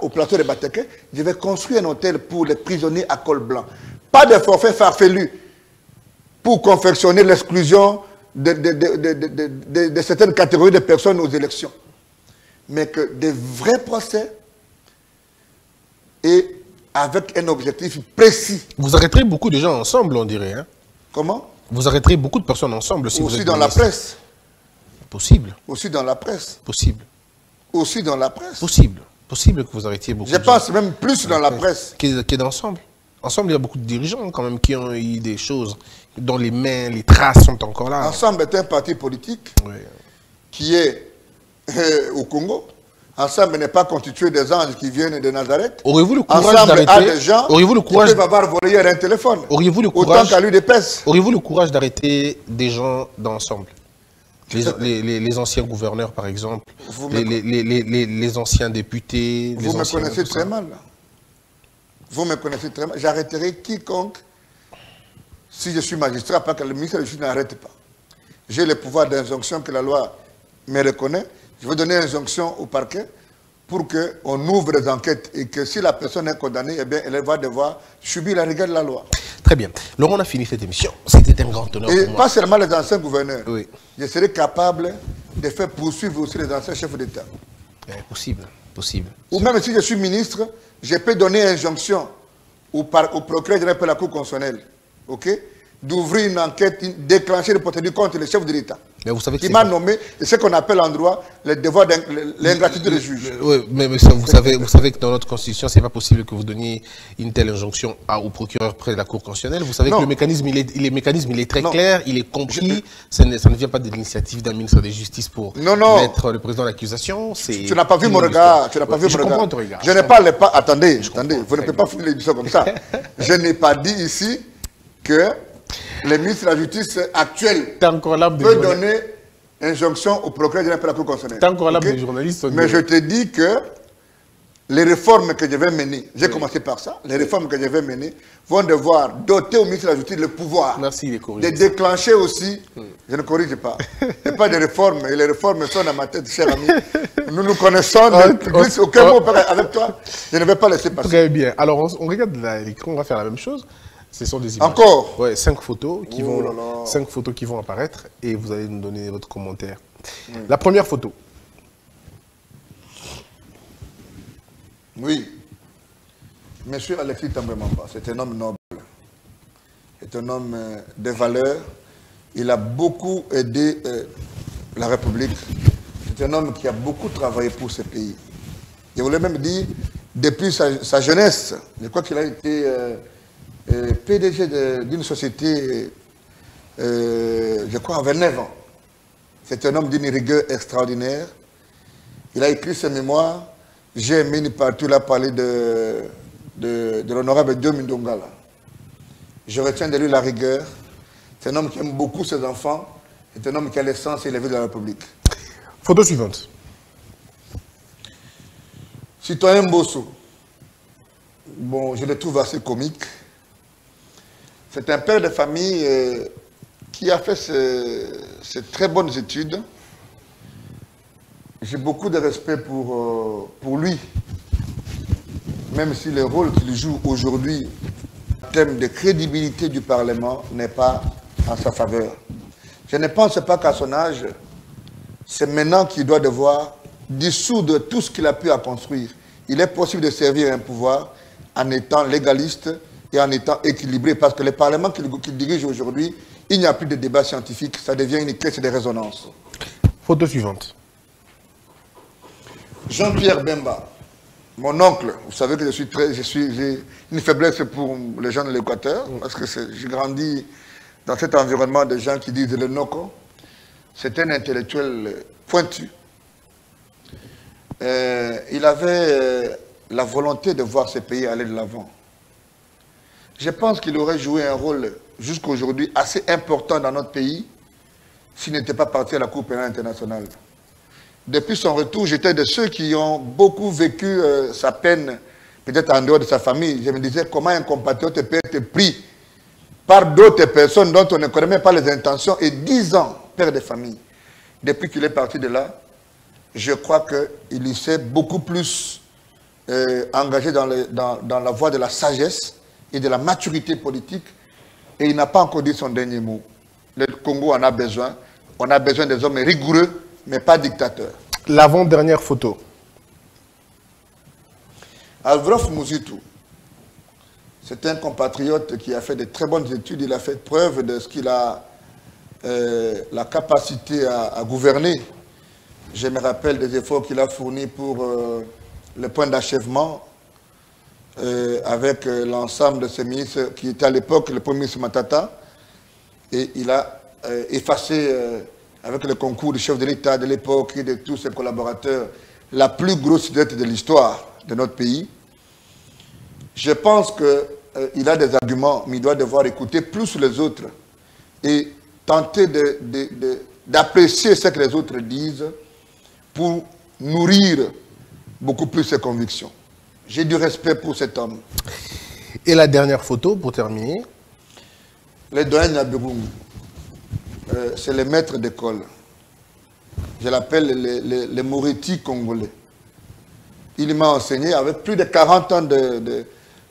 au plateau de Bateke, je vais construire un hôtel pour les prisonniers à col blanc. Pas de forfait farfelu pour confectionner l'exclusion de certaines catégories de personnes aux élections. Mais que des vrais procès et avec un objectif précis. Vous arrêterez beaucoup de gens ensemble, on dirait. Hein? Comment? Vous arrêterez beaucoup de personnes ensemble si vous êtes dans la presse. Possible. Aussi dans la presse. Possible. Aussi dans la presse. Possible. Possible que vous arrêtiez beaucoup. Je pense même plus dans la presse. Qui est d'ensemble. Ensemble, il y a beaucoup de dirigeants quand même qui ont eu des choses dont les mains, les traces sont encore là. Ensemble est un parti politique qui est au Congo. Ensemble n'est pas constitué des anges qui viennent de Nazareth. Auriez-vous le courage d'arrêter? Ensemble a des gens qui peuvent avoir volé un téléphone. Auriez-vous le courage? Autant qu'à lui de pèse. Auriez-vous le courage d'arrêter des gens d'ensemble? Les anciens gouverneurs, par exemple, les anciens députés. Vous me connaissez très mal. Vous me connaissez très mal. J'arrêterai quiconque si je suis magistrat, pas que le ministère de la Justice n'arrête pas. J'ai le pouvoir d'injonction que la loi me reconnaît. Je vais donner injonction au parquet pour qu'on ouvre des enquêtes et que si la personne est condamnée, eh bien, elle va devoir subir la rigueur de la loi. Très bien. Laurent, on a fini cette émission. C'était un grand honneur et pour moi. Pas seulement les anciens gouverneurs. Oui. Je serai capable de faire poursuivre aussi les anciens chefs d'État. Possible, possible. Ou même si je suis ministre, je peux donner injonction au procureur général de la Cour constitutionnelle, d'ouvrir une enquête, déclencher le procédure contre le chef de l'État. Mais vous savez qui m'a nommé, et ce qu'on appelle en droit le devoir l'ingratitude des juges. Oui, mais vous savez que dans notre constitution, ce n'est pas possible que vous donniez une telle injonction au procureur près de la Cour constitutionnelle. Vous savez que le mécanisme, il est très clair, il est compris. Ça ne vient pas de l'initiative d'un ministre de la Justice pour mettre le président d'accusation. Tu n'as pas vu mon regard. Tu n'as pas vu mon regard. Ton regard. Je n'ai pas... Attendez, vous ne pouvez pas finir l'émission comme ça. Je n'ai pas dit ici que le ministre de la Justice actuel peut donner injonction au procureur général de la Cour constitutionnelle. T'es encore là, des journalistes. Mais je te dis que les réformes que je vais mener, j'ai commencé par ça, les réformes que je vais mener vont devoir doter au ministre de la Justice le pouvoir de déclencher aussi, je ne corrige pas, il n'y a pas de réformes, et les réformes sont dans ma tête, cher ami. Nous nous connaissons, aucun mot avec toi, je ne vais pas laisser passer. Très bien. Alors, on regarde l'écran, on va faire la même chose. Ce sont des images. Encore? Ouais, 5 photos qui vont apparaître et vous allez nous donner votre commentaire. La première photo. Oui. Monsieur Alexis Tambwe-Mamba, c'est un homme noble. C'est un homme de valeur. Il a beaucoup aidé la République. C'est un homme qui a beaucoup travaillé pour ce pays. Je voulais même dire, depuis sa jeunesse, je crois qu'il a été... PDG d'une société, je crois, à 29 ans. C'est un homme d'une rigueur extraordinaire. Il a écrit ses mémoires. J'ai aimé une partie, il a parlé de l'honorable Diomi Ndongala. Je retiens de lui la rigueur. C'est un homme qui aime beaucoup ses enfants. C'est un homme qui a l'essence et les vies de la République. Photo suivante. Citoyen Mbosso. Bon, je le trouve assez comique. C'est un père de famille qui a fait ses très bonnes études. J'ai beaucoup de respect pour lui, même si le rôle qu'il joue aujourd'hui, en termes de crédibilité du Parlement, n'est pas en sa faveur. Je ne pense pas qu'à son âge, c'est maintenant qu'il doit devoir dissoudre tout ce qu'il a pu à construire. Il est possible de servir un pouvoir en étant légaliste et en étant équilibré, parce que le Parlement qu'il dirige aujourd'hui, il n'y a plus de débat scientifique, ça devient une caisse de résonance. Photo suivante. Jean-Pierre Bemba, mon oncle, vous savez que j'ai une faiblesse pour les gens de l'Équateur, parce que j'ai grandi dans cet environnement de gens qui disent le Noko. C'est un intellectuel pointu. Il avait la volonté de voir ce pays aller de l'avant. Je pense qu'il aurait joué un rôle jusqu'à aujourd'hui assez important dans notre pays s'il n'était pas parti à la Cour pénale internationale. Depuis son retour, j'étais de ceux qui ont beaucoup vécu sa peine, peut-être en dehors de sa famille. Je me disais comment un compatriote peut être pris par d'autres personnes dont on ne connaît même pas les intentions et 10 ans, père de famille. Depuis qu'il est parti de là, je crois qu'il s'est beaucoup plus engagé dans la voie de la sagesse et de la maturité politique, et il n'a pas encore dit son dernier mot. Le Congo en a besoin. On a besoin des hommes rigoureux, mais pas dictateurs. L'avant-dernière photo. Alvrof Mouzitou, c'est un compatriote qui a fait de très bonnes études. Il a fait preuve de ce qu'il a la capacité à gouverner. Je me rappelle des efforts qu'il a fournis pour le point d'achèvement avec l'ensemble de ses ministres qui était à l'époque le premier ministre Matata. Et il a effacé, avec le concours du chef de l'État de l'époque et de tous ses collaborateurs, la plus grosse dette de l'histoire de notre pays. Je pense qu'il a des arguments, mais il doit devoir écouter plus les autres et tenter d'apprécier ce que les autres disent pour nourrir beaucoup plus ses convictions. J'ai du respect pour cet homme. Et la dernière photo, pour terminer. Les doyens Nyabirungu, c'est les maîtres d'école. Je l'appelle les Moretti congolais. Il m'a enseigné avec plus de 40 ans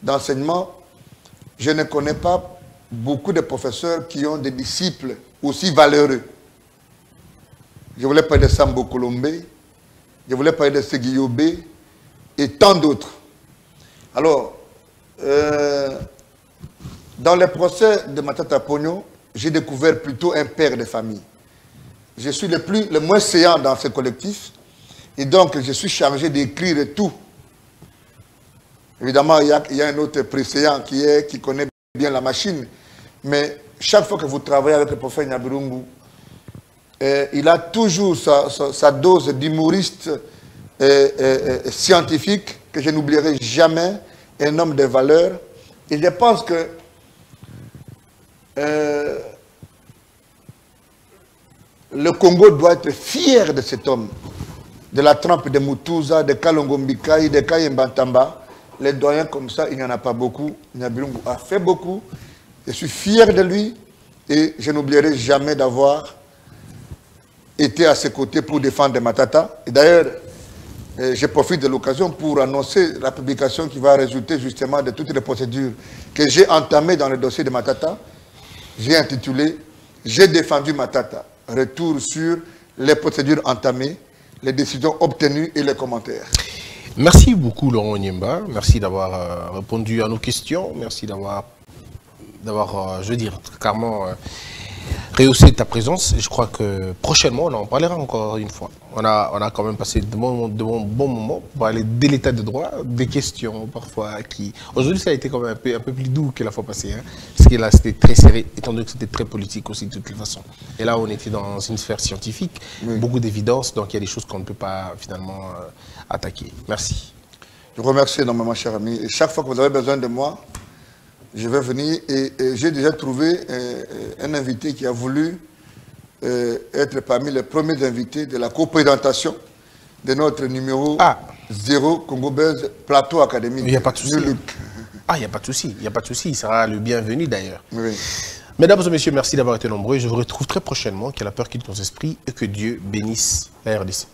d'enseignement. Je ne connais pas beaucoup de professeurs qui ont des disciples aussi valeureux. Je voulais parler de Sambo Kolombe, je voulais parler de Seguyobe et tant d'autres. Alors, dans les procès de Matata Pogno, j'ai découvert plutôt un père de famille. Je suis le moins séant dans ce collectif et donc je suis chargé d'écrire tout. Évidemment, il y a un autre préséant qui connaît bien la machine, mais chaque fois que vous travaillez avec le prophète Nyabirungu, il a toujours sa dose d'humoriste scientifique que je n'oublierai jamais, un homme de valeur. Et je pense que le Congo doit être fier de cet homme, de la trempe de Mutuza, de Kalongo Mbikaï, de Kayembantamba. Les doyens comme ça, il n'y en a pas beaucoup. Nyabirungu a fait beaucoup. Je suis fier de lui et je n'oublierai jamais d'avoir été à ses côtés pour défendre Matata. Et d'ailleurs, je profite de l'occasion pour annoncer la publication qui va résulter justement de toutes les procédures que j'ai entamées dans le dossier de Matata. J'ai intitulé « J'ai défendu Matata ». Retour sur les procédures entamées, les décisions obtenues et les commentaires. Merci beaucoup Laurent Onyemba. Merci d'avoir répondu à nos questions. Merci d'avoir, je veux dire, carrément rehaussé ta présence. Je crois que prochainement, on en parlera encore une fois. On a quand même passé de bons moments pour parler de l'état de droit, des questions parfois qui... Aujourd'hui, ça a été quand même un peu plus doux que la fois passée. Hein, parce que là, c'était très serré, étant donné que c'était très politique aussi de toute façon. Et là, on était dans une sphère scientifique, beaucoup d'évidence, donc il y a des choses qu'on ne peut pas finalement attaquer. Merci. Je vous remercie énormément, cher ami. Et chaque fois que vous avez besoin de moi, je vais venir et j'ai déjà trouvé un invité qui a voulu être parmi les premiers invités de la co-présentation de notre numéro 0 Congo Buzz Plateau Académique. Il n'y a pas de souci. Il n'y a pas de souci. Il n'y a pas de souci. Il sera le bienvenu d'ailleurs. Oui. Mesdames et messieurs, merci d'avoir été nombreux. Je vous retrouve très prochainement. Que la peur quitte nos esprits et que Dieu bénisse la RDC.